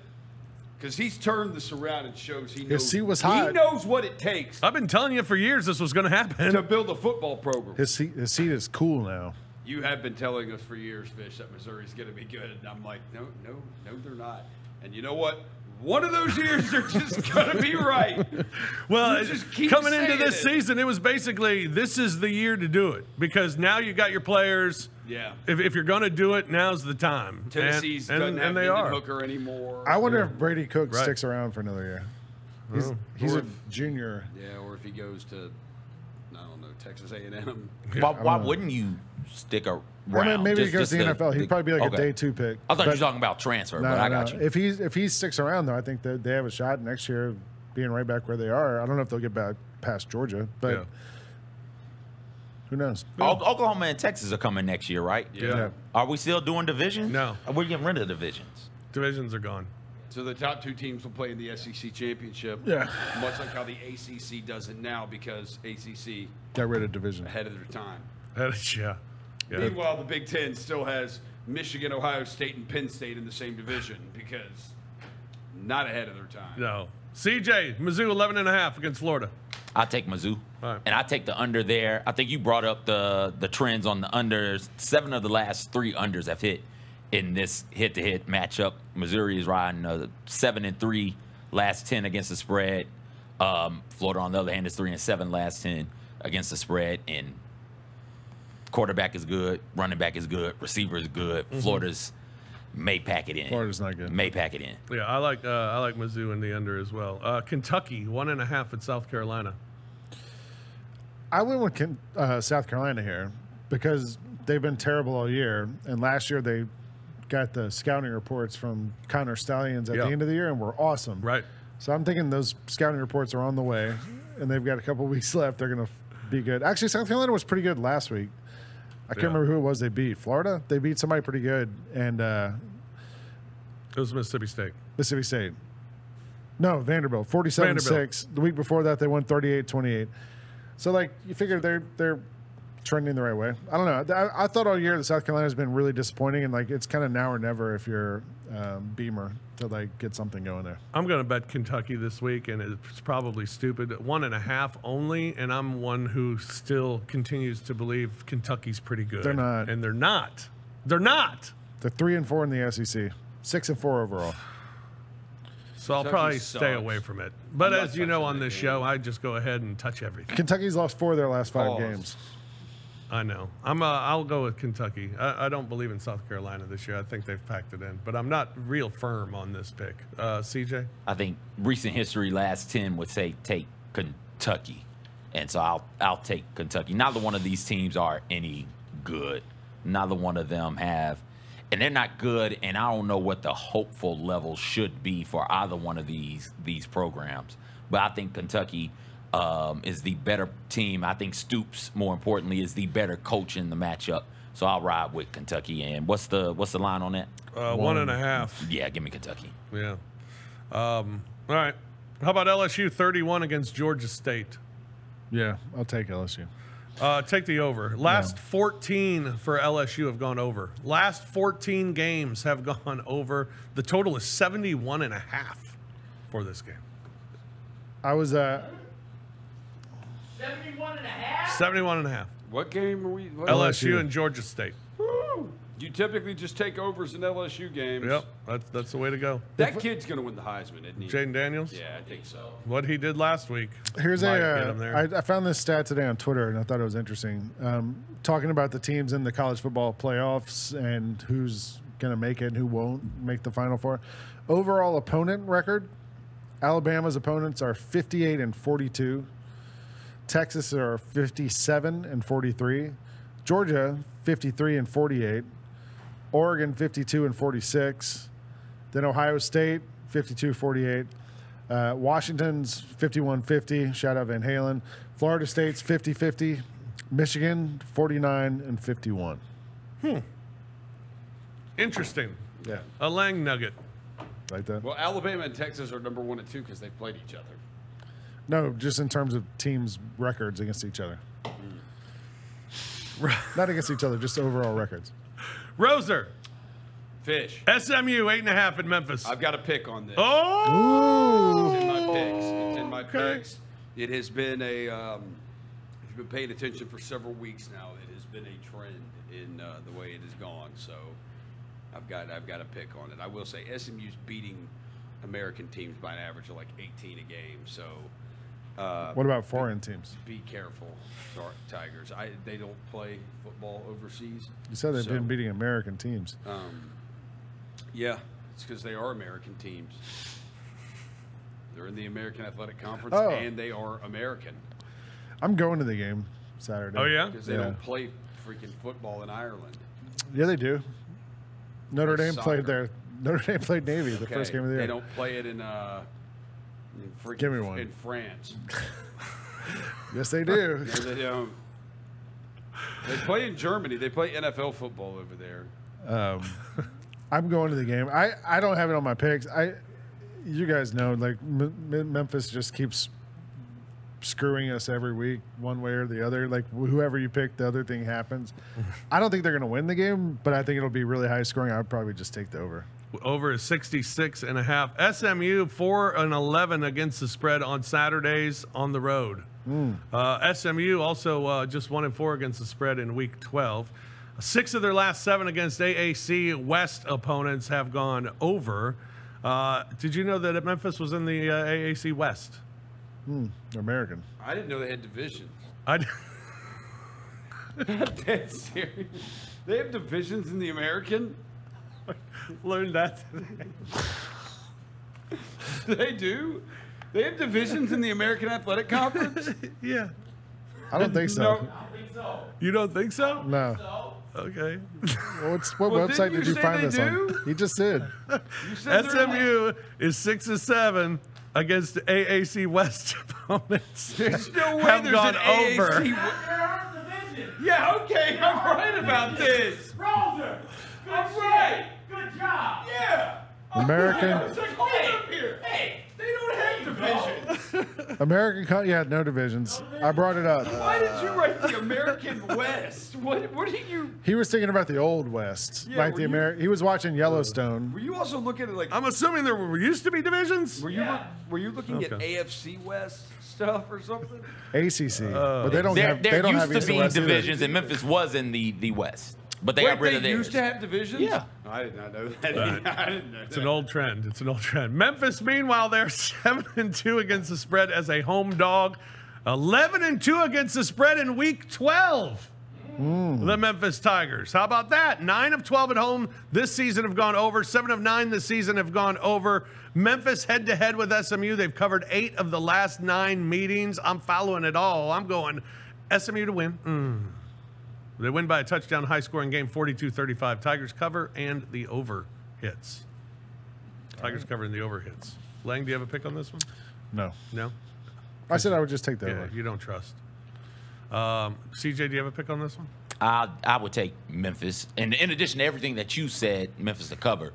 Because he's turned this around and shows he knows. His seat was hot. He knows what it takes I've been telling you for years this was going to happen. to build a football program. His seat is cool now. You have been telling us for years, Fish, that Missouri's going to be good. And I'm like, no, they're not. And you know what? One of those years, they're just going to be right. Well, You just keep coming into saying this it. season, it was basically, this is the year to do it. Because now you got your players. Yeah. If you're going to do it, now's the time. Tennessee's doesn't have they Hendon are. Hooker anymore. I wonder if Brady Cook Right. sticks around for another year. He's Or a if- junior. Yeah, or if he goes to, I don't know, Texas A&M. Why wouldn't you stick around? I mean, maybe he Just- goes to the just NFL. He'd probably be like okay. a day 2 pick. I thought you were But- talking about transfer, No, but I no. got you. If he sticks around, though, I think that they have a shot next year of being right back where they are. I don't know if they'll get back past Georgia, but Yeah. who knows? Oklahoma and Texas are coming next year, right? Yeah. Are we still doing divisions? No. We're getting rid of divisions. Divisions are gone. So the top 2 teams will play in the SEC championship. Yeah. Much like how the ACC does it now, because ACC Got rid of division. ahead of their time. Yeah. Meanwhile, the Big Ten still has Michigan, Ohio State, and Penn State in the same division because not ahead of their time. No. CJ, Mizzou 11.5 against Florida. I take Mizzou, and I take the under there. I think you brought up the trends on the unders. 7 of the last 3 unders have hit in this hit-to-hit matchup. Missouri is riding 7-3 last 10 against the spread. Florida, on the other hand, is 3-7 last 10 against the spread. And quarterback is good, running back is good, receiver is good. Florida's may pack it in. Florida's not good. May pack it in. Yeah, I like Mizzou in the under as well. Kentucky 1.5 at South Carolina. I went with South Carolina here because they've been terrible all year, and last year they got the scouting reports from Connor Stallions at the end of the year and were awesome. Right. So I'm thinking those scouting reports are on the way, and they've got a couple weeks left. They're going to be good. Actually, South Carolina was pretty good last week. I can't remember who it was they beat. Florida? They beat somebody pretty good. And it was Mississippi State. Mississippi State. No, Vanderbilt. 47-6. The week before that, they won 38-28. So, like, you figure they're trending the right way. I don't know. I thought all year that South Carolina has been really disappointing, and, like, it's kind of now or never if you're Beamer to, like, get something going there. I'm going to bet Kentucky this week, and it's probably stupid. 1.5 only, and I'm one who still continues to believe Kentucky's pretty good. They're not. And they're not. They're not. They're 3-4 in the SEC. 6-4 overall. So I'll probably stay away from it. But as you know on this show, I just go ahead and touch everything. Kentucky's lost 4 of their last 5 games. I know. I'll go with Kentucky. I don't believe in South Carolina this year. I think they've packed it in. But I'm not real firm on this pick. CJ? I think recent history, last 10, would say take Kentucky. And so I'll take Kentucky. Neither one of these teams are any good. Neither one of them have. And they're not good, and I don't know what the hopeful level should be for either one of these programs. But I think Kentucky is the better team. I think Stoops, more importantly, is the better coach in the matchup. So I'll ride with Kentucky. And what's the line on that? 1.5. Yeah, give me Kentucky. Yeah. All right. How about LSU 31 against Georgia State? Yeah, I'll take LSU. Take the over. Last 14 for LSU have gone over. Last 14 games have gone over. The total is 71.5 for this game. I was 71.5. What game are we? LSU and Georgia State. Woo! You typically just take overs in LSU games. Yep, that's the way to go. That kid's going to win the Heisman, isn't he? Jaden Daniels? Yeah, I think so. What he did last week. Here's might get him there. I found this stat today on Twitter, and I thought it was interesting. Talking about the teams in the college football playoffs and who's going to make it and who won't make the Final Four. Overall opponent record, Alabama's opponents are 58-42. Texas are 57-43. Georgia, 53-48. Oregon, 52-46. Then Ohio State, 52-48. Washington's 51-50. Shout out Van Halen. Florida State's 50-50. Michigan, 49-51. Interesting. Yeah. A Lang nugget. Like that? Well, Alabama and Texas are number 1 and 2 because they played each other. No, just in terms of teams' records against each other. Not against each other, just overall records. Roser. Fish. SMU 8.5 in Memphis. I've got a pick on this. Oh! It's in my picks. It's in my picks. It has been a. If you've been paying attention for several weeks now, it has been a trend in the way it has gone. So, I've got a pick on it. I will say SMU's beating American teams by an average of like 18 a game. So. What about foreign teams? Be careful, Tigers. They don't play football overseas. You said they've been beating American teams. Yeah, it's because they are American teams. They're in the American Athletic Conference, and they are American. I'm going to the game Saturday. Oh, yeah? Because they don't play freaking football in Ireland. Yeah, they do. Notre Dame soccer. played there. Notre Dame played Navy the first game of the year. They don't play it in Give me one. In France. Yes, they do. No, they don't. They play in Germany. They play NFL football over there. I'm going to the game. I don't have it on my picks. You guys know, like Memphis just keeps screwing us every week, one way or the other. Like whoever you pick, the other thing happens. I don't think they're going to win the game, but I think it'll be really high scoring. I would probably just take the over. Over is 66.5. SMU 4-11 against the spread on Saturdays on the road. SMU also just 1-4 against the spread in Week 12. 6 of their last 7 against AAC West opponents have gone over. Did you know that Memphis was in the AAC West? American. I didn't know they had divisions. I'm dead serious. They have divisions in the American? Learned that today. They do? They have divisions in the American Athletic Conference? Yeah. I don't think so. No. I don't think so. You don't think so? No. Okay. What website didn't did you you say find they this do? on? He just did. You said SMU is 6-7 against AAC West opponents. There's no way have there's gone an over. AAC. Yeah, okay, I'm right about this. Roser, I'm right. good job. Yeah. American. I was like, hold up here. Hey, they don't have divisions. American. Yeah, no divisions. I brought it up. Why did you write the American West? What did you? He was thinking about the old West, Yeah, like were the you- American. He was watching Yellowstone. Were you also looking at like? I'm assuming there used to be divisions. Were you looking at AFC West stuff or something? ACC, but they don't There, have. there They don't used have to East be and West either. divisions, and Memphis was in the West, but they Wait, got rid of they theirs. used to have divisions? Yeah. I did not know that. I didn't know It's that. an old trend. It's an old trend. Memphis, meanwhile, they're 7-2 against the spread as a home dog. 11-2 against the spread in Week 12. The Memphis Tigers. How about that? 9 of 12 at home this season have gone over. 7 of 9 this season have gone over. Memphis head-to-head with SMU. They've covered 8 of the last 9 meetings. I'm following it all. I'm going SMU to win. They win by a touchdown, high-scoring game, 42-35. Tigers cover and the over hits. Tigers cover and the over hits. Lang, do you have a pick on this one? No. No? I said I would just take that Yeah, one. you don't trust. CJ, do you have a pick on this one? I would take Memphis. And in addition to everything that you said, Memphis to cover.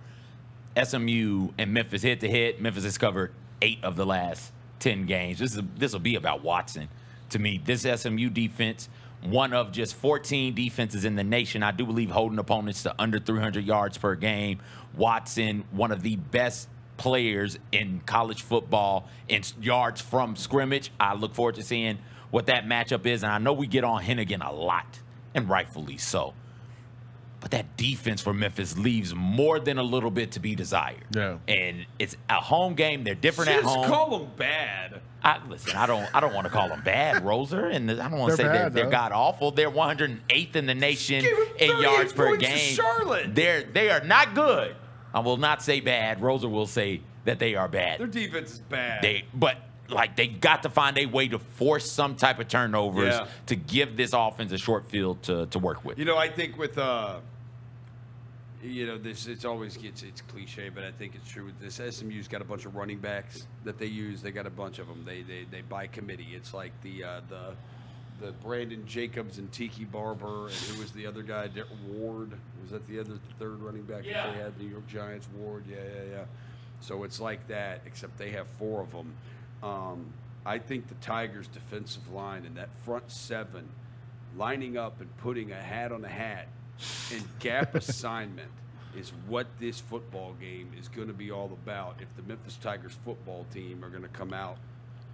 SMU and Memphis head-to-head. Memphis has covered 8 of the last 10 games. This will be about Watson. To me, this SMU defense, one of just 14 defenses in the nation, I do believe, holding opponents to under 300 yards per game. Watson, one of the best players in college football in yards from scrimmage. I look forward to seeing what that matchup is. And I know we get on Hennigan a lot, and rightfully so. But that defense for Memphis leaves more than a little bit to be desired. Yeah. And it's a home game. They're different at Just home. call them bad. Listen, I don't want to call them bad, Roser, and I don't want to say They're they're, bad, they're though. god awful. They're 108th in the nation Give them in 38 yards per points to game. Charlotte. They are not good. I will not say bad. Roser will say that they are bad. Their defense is bad. They've got to find a way to force some type of turnovers Yeah. to give this offense a short field to work with. You know, I think with it's always it's cliche, but I think it's true with this. SMU's got a bunch of running backs that they use. They got a bunch of them. They buy committee. It's like the Brandon Jacobs and Tiki Barber, and who was the other guy? Ward. Was that the third running back that they had? New York Giants. Ward. Yeah. So it's like that, except they have 4 of them. I think the Tigers' defensive line and that front 7 lining up and putting a hat on a hat and gap assignment is what this football game is going to be all about if the Memphis Tigers football team are going to come out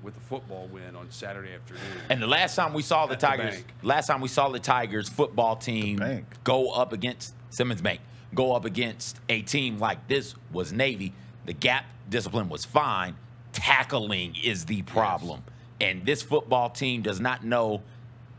with a football win on Saturday afternoon. And the last time we saw the At the Tigers football team go up against Simmons Bank, go up against a team like this was Navy. The gap discipline was fine. Tackling is the problem. Yes. And this football team does not know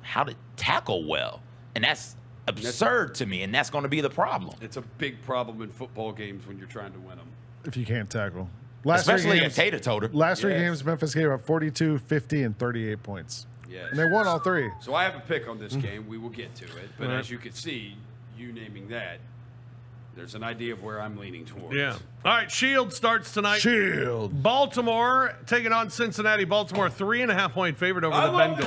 how to tackle well. And that's absurd to me, and that's going to be the problem. It's a big problem in football games when you're trying to win them. If you can't tackle. Especially a tater-toter. Last 3 games, Memphis gave up 42, 50, and 38 points. Yes. And they won all 3. So I have a pick on this game. We will get to it. But as you can see, you naming that, there's an idea of where I'm leaning towards. Yeah. All right, Shield starts tonight. Shield. Baltimore taking on Cincinnati. Baltimore 3.5-point favorite over the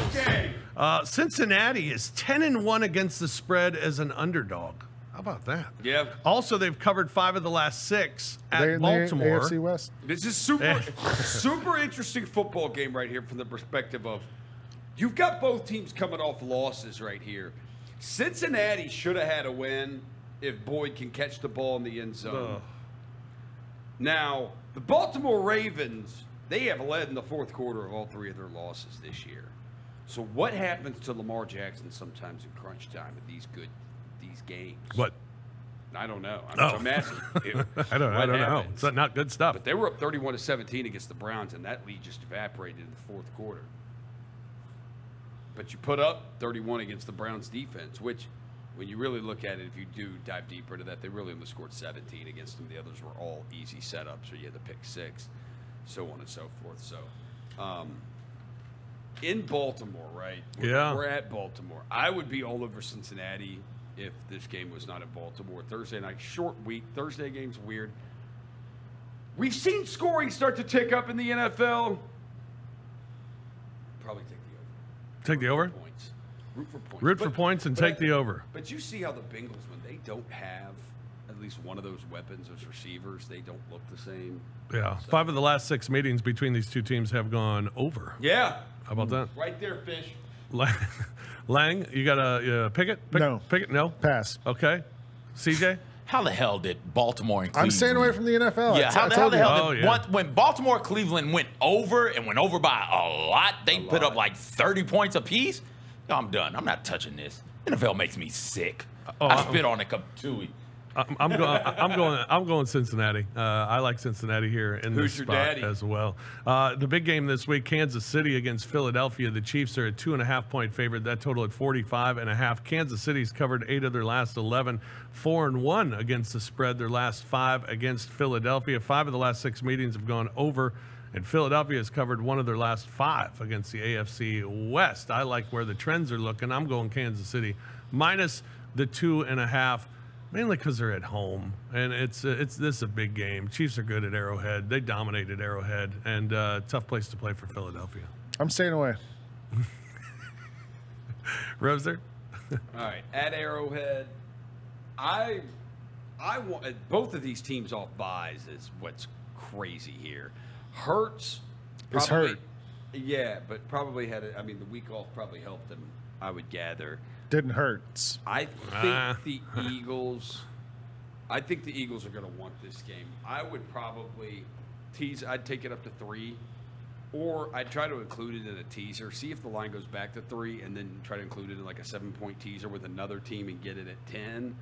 Bengals. Cincinnati is 10-1 against the spread as an underdog. How about that? Yeah. Also, they've covered 5 of the last 6 at Baltimore. AFC West. This is super interesting football game right here from the perspective of you've got both teams coming off losses right here. Cincinnati should have had a win if Boyd can catch the ball in the end zone. Now, the Baltimore Ravens, they have led in the fourth quarter of all three of their losses this year. So what happens to Lamar Jackson sometimes in crunch time in these games? What? I don't know. I'm asking you. I don't know. It's not good stuff. But they were up 31-17 against the Browns, and that lead just evaporated in the fourth quarter. But you put up 31 against the Browns defense, which, when you really look at it, if you do dive deeper into that, they really only scored 17 against them. The others were all easy setups, or you had to pick 6, so on and so forth. So, in Baltimore, right? We're at Baltimore. I would be all over Cincinnati if this game was not in Baltimore. Thursday night, short week. Thursday game's weird. We've seen scoring start to tick up in the NFL. Probably take the over. Take the over? Points. Root for points. Root for points and take the over. But you see how the Bengals, when they don't have at least one of those weapons, those receivers, they don't look the same. Yeah. So. 5 of the last 6 meetings between these two teams have gone over. Yeah. How about that? Right there, Fish. Lang, you got a Pickett? No. Pickett? No? Pass. Okay. CJ? How the hell did Baltimore and Cleveland? I'm staying away from the NFL. Yeah, how the hell did when Baltimore Cleveland went over and went over by a lot, they put up like 30 points apiece? No, I'm done. I'm not touching this. NFL makes me sick. I spit on it, Kaptui. I'm going Cincinnati. I like Cincinnati here in this spot as well. The big game this week, Kansas City against Philadelphia. The Chiefs are a 2.5-point favorite. That total at 45.5. Kansas City's covered 8 of their last 11, 4-1 against the spread. Their last 5 against Philadelphia. 5 of the last 6 meetings have gone over, and Philadelphia has covered 1 of their last 5 against the AFC West. I like where the trends are looking. I'm going Kansas City minus the 2.5. Mainly because they're at home, and this is a big game. Chiefs are good at Arrowhead. They dominated Arrowhead, and tough place to play for Philadelphia. I'm staying away. Roser? All right, at Arrowhead, I want both of these teams off buys is what's crazy here. Hurts It's hurt. Yeah, but probably had the week off probably helped them, I would gather. Didn't hurt. I think the Eagles. I think the Eagles are going to want this game. I would probably tease. I'd take it up to 3, or I'd try to include it in a teaser. See if the line goes back to 3, and then try to include it in like a 7-point teaser with another team and get it at 10.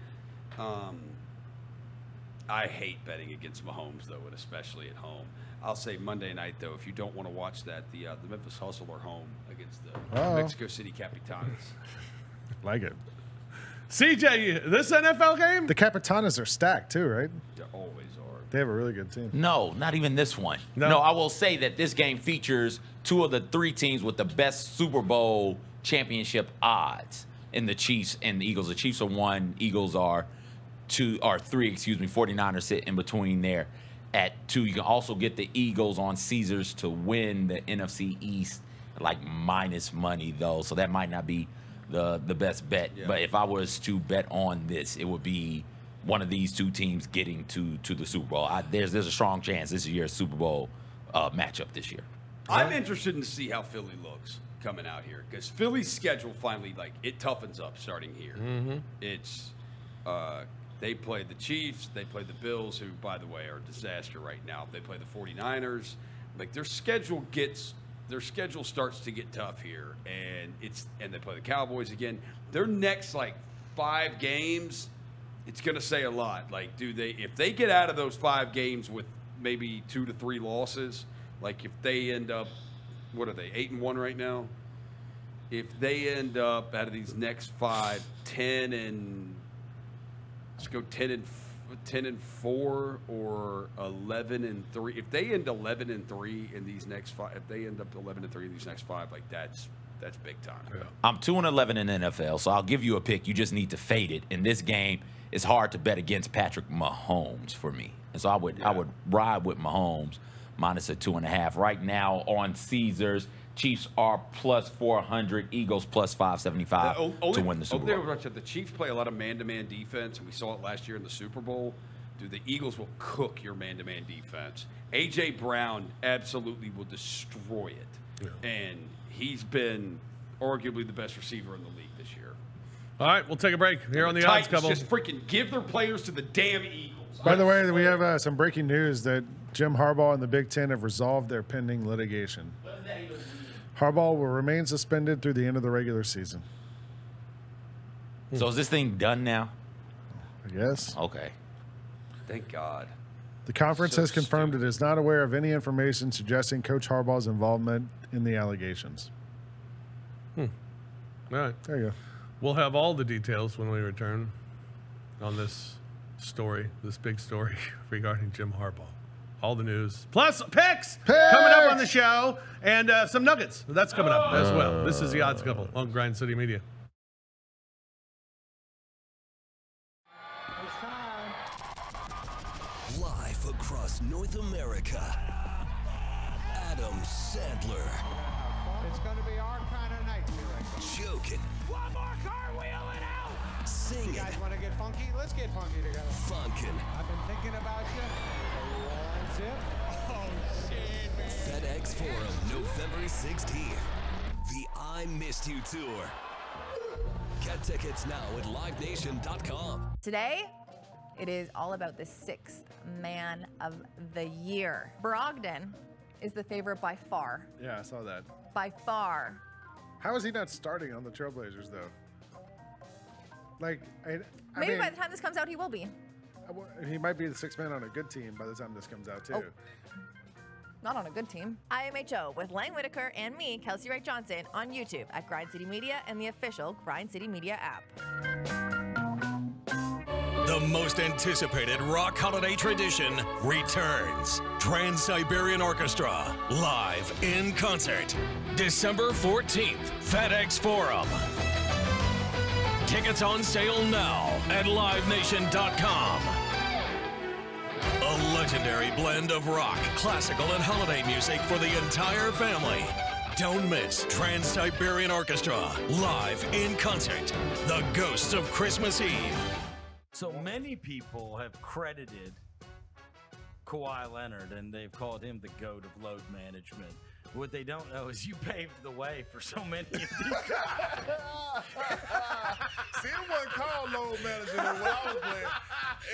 I hate betting against Mahomes though, and especially at home. I'll say Monday night though, if you don't want to watch that, the Memphis Hustle are home against the Mexico City Capitanes. Like it. CJ, this NFL game? The Capitanas are stacked too, right? They always are. They have a really good team. No, not even this one. No, I will say that this game features 2 of the 3 teams with the best Super Bowl championship odds in the Chiefs and the Eagles. The Chiefs are 1, Eagles are 3, 49ers sit in between there at 2. You can also get the Eagles on Caesars to win the NFC East, like minus money though, so that might not be the best bet. Yeah. But if I was to bet on this, it would be one of these 2 teams getting to the Super Bowl. There's a strong chance this is your Super Bowl matchup this year. I'm interested in to see how Philly looks coming out here, because Philly's schedule finally, like, it toughens up starting here. Mm-hmm. It's they play the Chiefs, they play the Bills, who, by the way, are a disaster right now. They play the 49ers. Like, their schedule starts to get tough here, and they play the Cowboys again. Their next like 5 games, it's going to say a lot. Like, if they get out of those 5 games with maybe 2 to 3 losses, like if they end up, what are they, 8-1 right now? If they end up out of these next 5, 10 and 4 or 11-3. If they end 11-3 in these next 5, if they end up 11-3 in these next 5, like that's big time. Yeah. I'm 2-11 in NFL, so I'll give you a pick. You just need to fade it. In this game, it's hard to bet against Patrick Mahomes for me, and so I would ride with Mahomes minus a 2.5 right now on Caesars. Chiefs are plus 400, Eagles plus 575 to win the Super Bowl. The Chiefs play a lot of man-to-man defense, and we saw it last year in the Super Bowl. The Eagles will cook your man-to-man defense. A.J. Brown absolutely will destroy it, and he's been arguably the best receiver in the league this year. All right, we'll take a break here on the Odds Couple. Just freaking give their players to the damn Eagles. By the way, we have some breaking news that Jim Harbaugh and the Big Ten have resolved their pending litigation. Harbaugh will remain suspended through the end of the regular season. So is this thing done now? I guess. Okay. Thank God. The conference has confirmed it is not aware of any information suggesting Coach Harbaugh's involvement in the allegations. All right. There you go. We'll have all the details when we return on this story, this big story regarding Jim Harbaugh. All the news, plus picks coming up on the show, and some nuggets. That's coming up as well. This is the Odds Couple on Grind City Media. Live across North America, Adam Sandler. It's going to be our kind of night. Joking. One more cartwheel and out. Singing. You guys want to get funky? Let's get funky together. Funkin'. I've been thinking about you. Zip. Oh, shit, man. FedEx Forum, November 16th. The I Missed You Tour. Get tickets now at livenation.com. Today, it is all about the 6th man of the year. Brogdon is the favorite by far. Yeah, I saw that. By far. How is he not starting on the Trailblazers, though? Like, I Maybe mean, by the time this comes out, he will be. he might be the 6th man on a good team by the time this comes out, too. Oh. Not on a good team. IMHO with Lang Whitaker and me, Kelsey Wright Johnson, on YouTube at Grind City Media and the official Grind City Media app. The most anticipated rock holiday tradition returns. Trans-Siberian Orchestra, live in concert. December 14th, FedEx Forum. Tickets on sale now at livenation.com. A legendary blend of rock, classical, and holiday music for the entire family. Don't miss Trans-Siberian Orchestra, live in concert. The Ghosts of Christmas Eve. So many people have credited Kawhi Leonard, and they've called him the GOAT of load management. What they don't know is you paved the way for so many of these guys. See, it wasn't called load management when I was playing.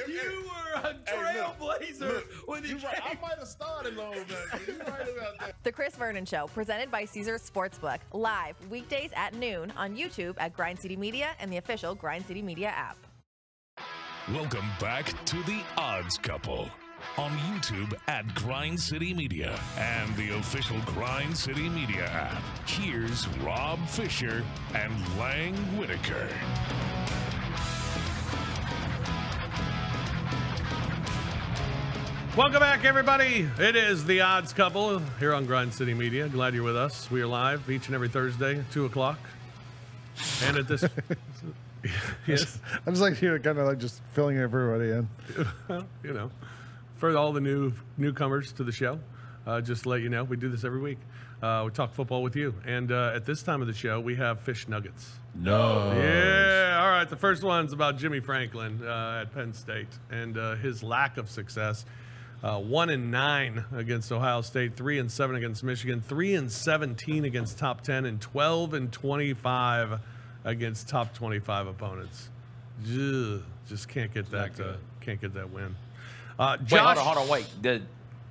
You were a trailblazer when you right. I might have started load management. You're right about that. The Chris Vernon Show, presented by Caesars Sportsbook, live weekdays at noon on YouTube at Grind City Media and the official Grind City Media app. Welcome back to the Odds Couple on YouTube at Grind City Media and the official Grind City Media app. Here's Rob Fisher and Lang Whitaker. Welcome back, everybody. It is the Odds Couple here on Grind City Media. Glad you're with us. We are live each and every Thursday at 2 o'clock. And at this... Yes. I'm just like here, kind of like just filling everybody in. You know, for all the newcomers to the show, just to let you know, we do this every week. We talk football with you. And at this time of the show, we have fish nuggets. No. Yeah. All right. The first one's about Jimmy Franklin at Penn State and his lack of success. 1-9 against Ohio State, 3-7 against Michigan, 3-17 against top 10, and 12-25 against top 25 opponents. Just can't get that. Can't get that win. Josh, hold on, wait. Did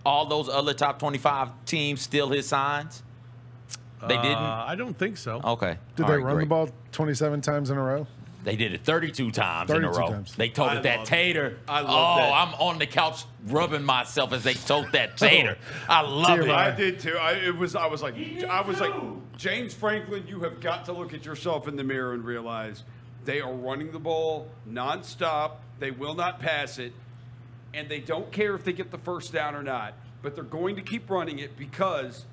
all those other top 25 teams steal his signs? They didn't. I don't think so. Okay. Did they run the ball 27 times in a row? They did it 32 times in a row. Times. They told that tater. I love that. I'm on the couch rubbing myself as they told that tater. I love it. I did too. I was like, James Franklin, you have got to look at yourself in the mirror and realize they are running the ball nonstop. They will not pass it, and they don't care if they get the first down or not. But they're going to keep running it because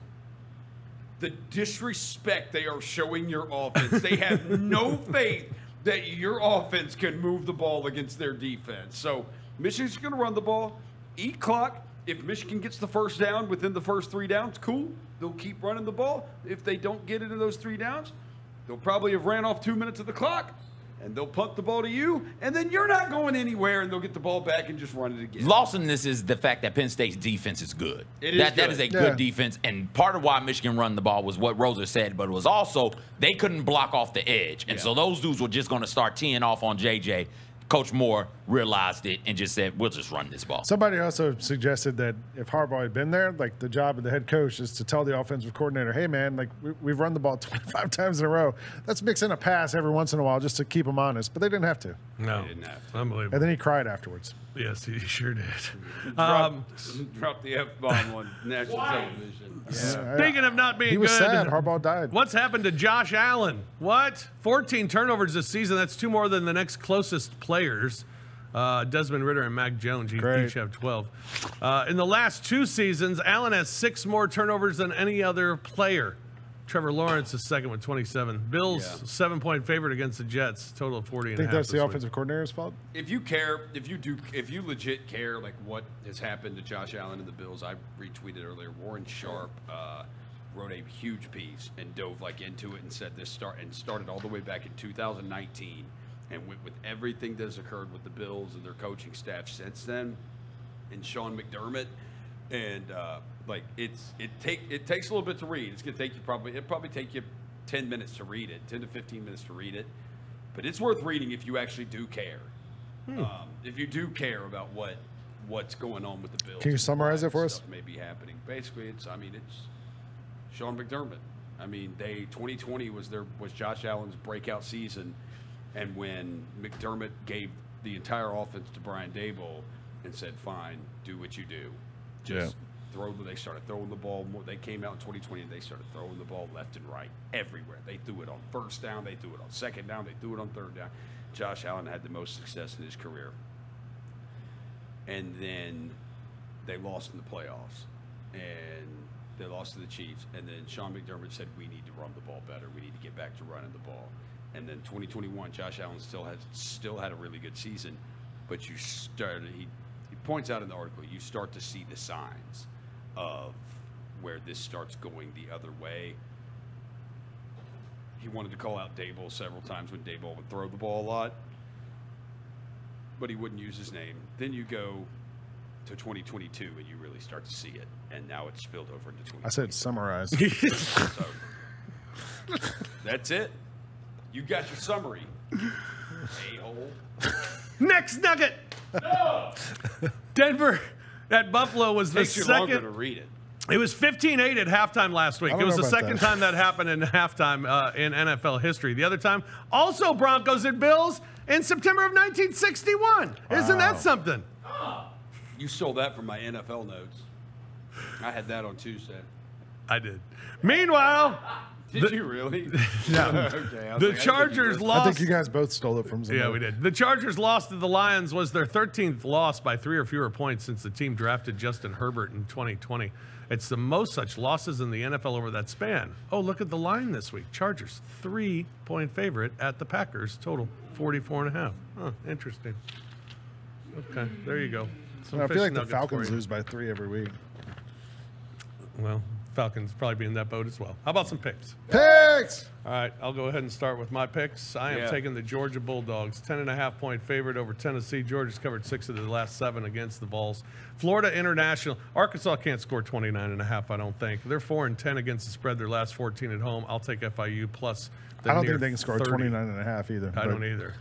the disrespect they are showing your offense. They have no faith that your offense can move the ball against their defense. So Michigan's going to run the ball, eat clock. If Michigan gets the first down within the first 3 downs, cool. They'll keep running the ball. If they don't get it in those 3 downs, they'll probably have ran off 2 minutes of the clock. and they'll punt the ball to you, and then you're not going anywhere, and they'll get the ball back and just run it again. Lost in this is the fact that Penn State's defense is good. It is That is a good defense, and part of why Michigan run the ball was what Roser said, but it was also they couldn't block off the edge, and so those dudes were just going to start teeing off on JJ. Coach Moore realized it and just said, we'll just run this ball. Somebody also suggested that if Harbaugh had been there, like the job of the head coach is to tell the offensive coordinator, hey, man, like we've run the ball 25 times in a row. Let's mix in a pass every once in a while just to keep them honest. But they didn't have to. No. They didn't have to. Unbelievable. And then he cried afterwards. Yes, he sure did. Dropped the F-bomb on national television. Speaking of not being he was good, sad. Harbaugh died. What's happened to Josh Allen? What? 14 turnovers this season. That's 2 more than the next closest players. Desmond Ridder and Mac Jones each have 12. In the last 2 seasons, Allen has 6 more turnovers than any other player. Trevor Lawrence is second with 27. Bills 7-point favorite against the Jets, total of 40 and a half. Think that's the offensive coordinator's fault? If you care, if you legit care, like what has happened to Josh Allen and the Bills, I retweeted earlier. Warren Sharp wrote a huge piece and dove like into it and said this started all the way back in 2019. And with everything that has occurred with the Bills and their coaching staff since then, and Sean McDermott, and like it takes a little bit to read. It's gonna take you probably take you 10 minutes to read it, 10 to 15 minutes to read it, but it's worth reading if you actually do care. If you do care about what's going on with the Bills. Can you summarize it for us? May be happening. Basically, it's Sean McDermott. I mean, 2020 was Josh Allen's breakout season. And when McDermott gave the entire offense to Brian Daboll and said, fine, do what you do. Just they started throwing the ball more. They came out in 2020 and they started throwing the ball left and right everywhere. They threw it on first down. They threw it on second down. They threw it on third down. Josh Allen had the most success in his career. And then they lost in the playoffs. And they lost to the Chiefs. And then Sean McDermott said, we need to run the ball better. We need to get back to running the ball. And then 2021, Josh Allen still had a really good season, but he points out in the article, you start to see the signs of where this starts going the other way. He wanted to call out Daboll several times when Daboll would throw the ball a lot, but he wouldn't use his name. Then you go to 2022 and you really start to see it, and now it's spilled over into 2023. I said summarize. So, that's it. You got your summary. A-hole. Next nugget. No. Denver at Buffalo was the Takes you second. longer to read it. It was 15-8 at halftime last week. It was the second time that happened in halftime in NFL history. The other time, also Broncos and Bills in September of 1961. Isn't that something? You stole that from my NFL notes. I had that on Tuesday. I did. Meanwhile... Did you really? Yeah. Okay. The Chargers lost. I think you guys both stole it from somebody. Yeah, we did. The Chargers lost to the Lions was their 13th loss by 3 or fewer points since the team drafted Justin Herbert in 2020. It's the most such losses in the NFL over that span. Oh, look at the line this week. Chargers, 3-point favorite at the Packers, total 44.5. Huh, interesting. Okay, there you go. I feel like the Falcons lose by 3 every week. Well, Falcons probably be in that boat as well. How about some picks? Picks! All right, I'll go ahead and start with my picks. I am taking the Georgia Bulldogs, 10.5-point favorite over Tennessee. Georgia's covered 6 of the last 7 against the Vols. Florida International. Arkansas can't score 29.5, I don't think. They're 4-10 against the spread. Their last 14 at home. I'll take FIU plus the I don't near think they can score 29.5 either. I don't either.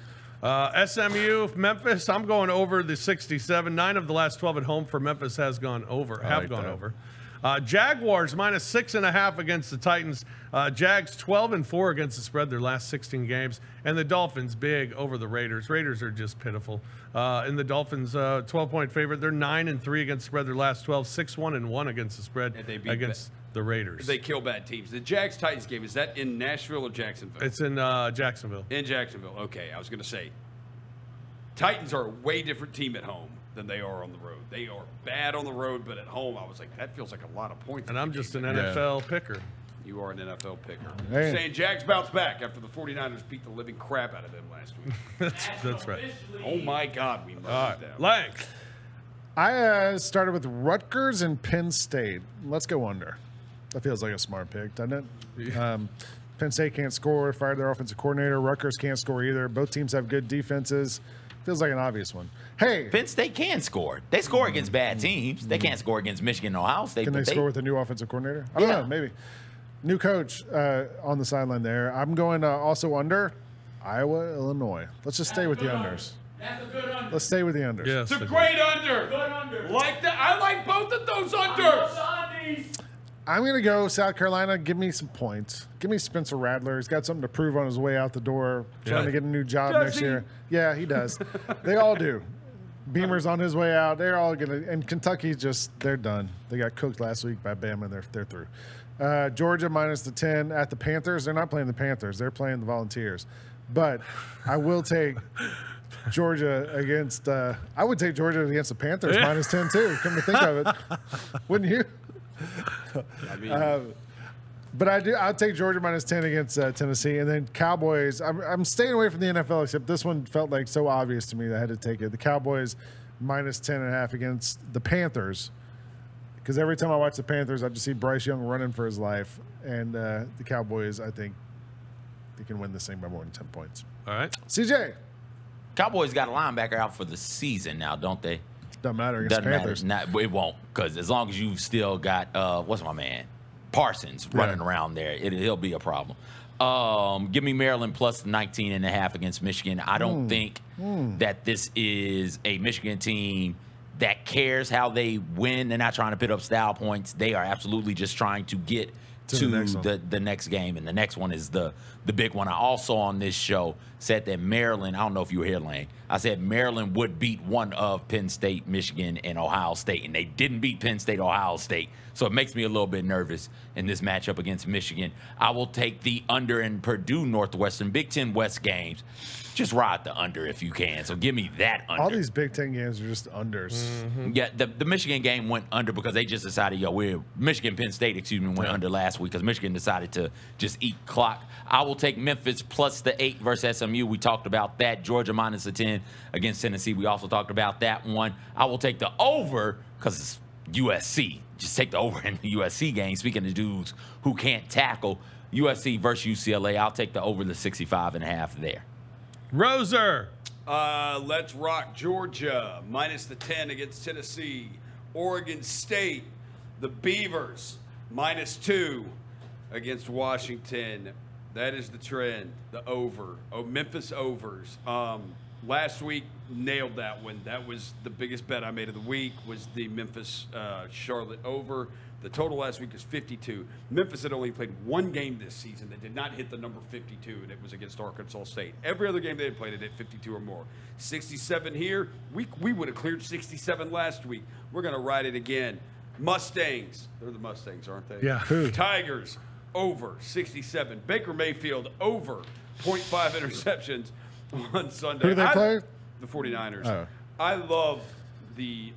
SMU, Memphis, I'm going over the 67. 9 of the last 12 at home for Memphis have gone over. Jaguars minus 6.5 against the Titans. Jags 12-4 against the spread their last 16 games. And the Dolphins big over the Raiders. Raiders are just pitiful. And the Dolphins 12-point favorite. They're 9-3 against the spread their last 12. 6-1-1 against the spread against the Raiders. They kill bad teams. The Jags-Titans game, is that in Nashville or Jacksonville? It's in Jacksonville. In Jacksonville. Okay, I was going to say, Titans are a way different team at home than they are on the road. They are bad on the road, but at home, I was like, that feels like a lot of points. And I'm just an NFL picker. You are an NFL picker. Hey. Saying Jags bounce back after the 49ers beat the living crap out of them last week. That's right. Oh, my God. We murdered them. Lang. I started with Rutgers and Penn State. Let's go under. That feels like a smart pick, doesn't it? Penn State can't score, fired their offensive coordinator. Rutgers can't score either. Both teams have good defenses. Feels like an obvious one. Hey, Penn State can score. They score against bad teams. They can't score against Michigan and Ohio State. Can they score with a new offensive coordinator? I don't know, maybe. New coach on the sideline there. I'm going also under Iowa, Illinois. Let's just stay with the unders. That's a good under. Let's stay with the unders. Yes, It's a great under. Good under. Like that. I like both of those unders. I'm going to go South Carolina. Give me some points. Give me Spencer Rattler. He's got something to prove on his way out the door, trying to get a new job next year. Yeah, he does. They all do. Beamer's on his way out. They're all going to – and Kentucky just – they're done. They got cooked last week by Bama, and they're through. Georgia minus the 10 at the Panthers. They're not playing the Panthers. They're playing the Volunteers. But I will take Georgia against I would take Georgia against the Panthers minus 10 too. Come to think of it. Wouldn't you? I mean, but I'll take Georgia minus 10 against Tennessee. And then Cowboys. I'm staying away from the NFL, except this one felt like so obvious to me that I had to take it. The Cowboys minus 10.5 against the Panthers. Because every time I watch the Panthers, I just see Bryce Young running for his life. And the Cowboys, I think they can win this thing by more than 10 points. All right. CJ. Cowboys got a linebacker out for the season now, don't they? Doesn't matter against Doesn't Panthers. matter. It won't, because as long as you've still got what's my man Parsons running around there, he'll be a problem. Give me Maryland plus 19.5 against Michigan. I don't think that this is a Michigan team that cares how they win. They're not trying to put up style points. They are absolutely just trying to get to the next game, and the next one is the big one. I also on this show said that Maryland, I don't know if you were here, Lane, I said Maryland would beat one of Penn State, Michigan, and Ohio State, and they didn't beat Penn State, Ohio State, so it makes me a little bit nervous in this matchup against Michigan. I will take the under in Purdue Northwestern Big Ten West games. Just ride the under if you can. So give me that under. All these Big Ten games are just unders. Yeah, the Michigan game went under because they just decided, Michigan-Penn State, went under last week because Michigan decided to just eat clock. I will take Memphis plus the 8 versus SMU. We talked about that. Georgia minus the 10 against Tennessee. We also talked about that one. I will take the over because it's USC. Just take the over in the USC game. Speaking of dudes who can't tackle, USC versus UCLA, I'll take the over the 65.5 there. Roser. Let's rock Georgia minus the 10 against Tennessee. Oregon State, the Beavers minus 2 against Washington. That is the trend. The over. Oh, Memphis overs. Last week nailed that one. That was the biggest bet I made of the week. Was the Memphis Charlotte over. The total last week was 52. Memphis had only played one game this season that did not hit the number 52, and it was against Arkansas State. Every other game they had played, it hit 52 or more. 67 here. We would have cleared 67 last week. We're going to ride it again. Mustangs. They're the Mustangs, aren't they? Yeah. Tigers, over 67. Baker Mayfield, over 0.5 interceptions on Sunday. Who do they play? The 49ers. Oh. I love the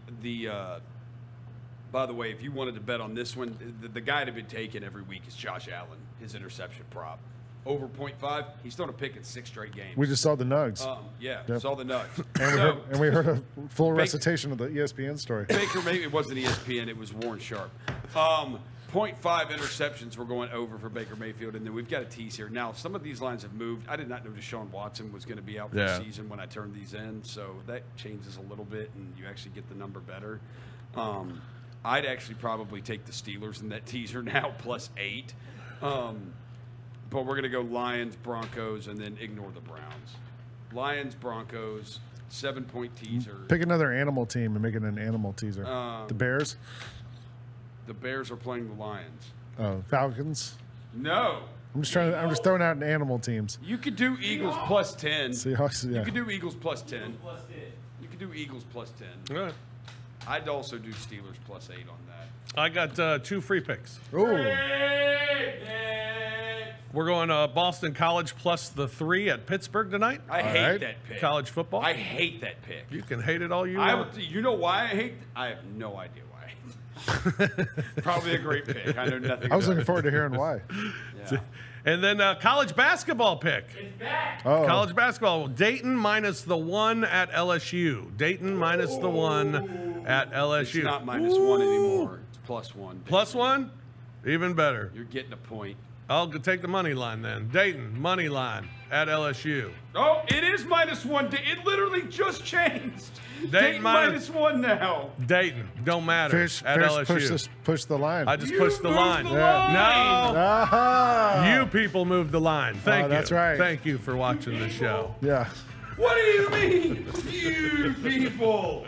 by the way, if you wanted to bet on this one, the guy to be taken every week is Josh Allen, his interception prop. Over 0.5, he's thrown a pick in 6 straight games. We just saw the Nugs. Saw the Nugs. And we heard a full recitation of the ESPN story. Baker, maybe it wasn't ESPN, it was Warren Sharp. 0.5 interceptions we're going over for Baker Mayfield, and then we've got a tease here. Now, some of these lines have moved. I did not know Deshaun Watson was going to be out for the season when I turned these in, so that changes a little bit, and you actually get the number better. I'd actually probably take the Steelers in that teaser now, plus 8. But we're going to go Lions, Broncos, and then ignore the Browns. Lions, Broncos, 7-point teaser. Pick another animal team and make it an animal teaser. The Bears? The Bears are playing the Lions. Oh, Falcons? No. I'm just throwing out animal teams. You could do Eagles plus 10. Seahawks, yeah. You could do Eagles plus 10. You could do Eagles plus 10. All right. I'd also do Steelers plus 8 on that. I got 2 free picks. Ooh. We're going Boston College plus the 3 at Pittsburgh tonight. I hate that pick. College football. I hate that pick. You can hate it all you want. You know why I hate? I have no idea why. Probably a great pick. I know nothing. I was about looking it. forward to hearing why. Yeah. And then college basketball pick. It's back. Oh. College basketball. Dayton minus the 1 at LSU. Dayton minus the 1 at LSU. It's not -1 anymore. It's +1. Plus 1? Even better. You're getting a point. I'll take the money line then. Dayton, money line at LSU. Oh, it is -1. It literally just changed. Dayton -1 now. Dayton, don't matter. Fish at LSU. push the line. I just pushed the line. The line. No. You people moved the line. Thank you. That's right. Thank you for watching the show. Yeah. What do you mean, you people?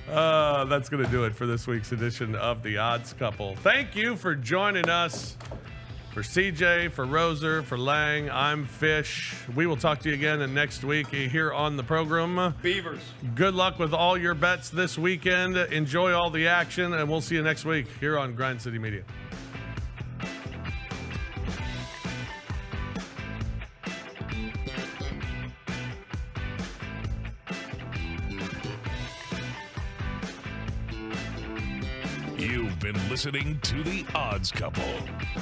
That's going to do it for this week's edition of The Odds Couple. Thank you for joining us. For CJ, for Roser, for Lang, I'm Fish. We will talk to you again next week here on the program. Beavers. Good luck with all your bets this weekend. Enjoy all the action, and we'll see you next week here on Grind City Media. You've been listening to The Odds Couple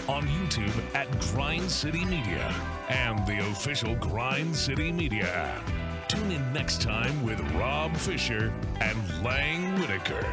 on YouTube at Grind City Media and the official Grind City Media app. Tune in next time with Rob Fisher and Lang Whitaker.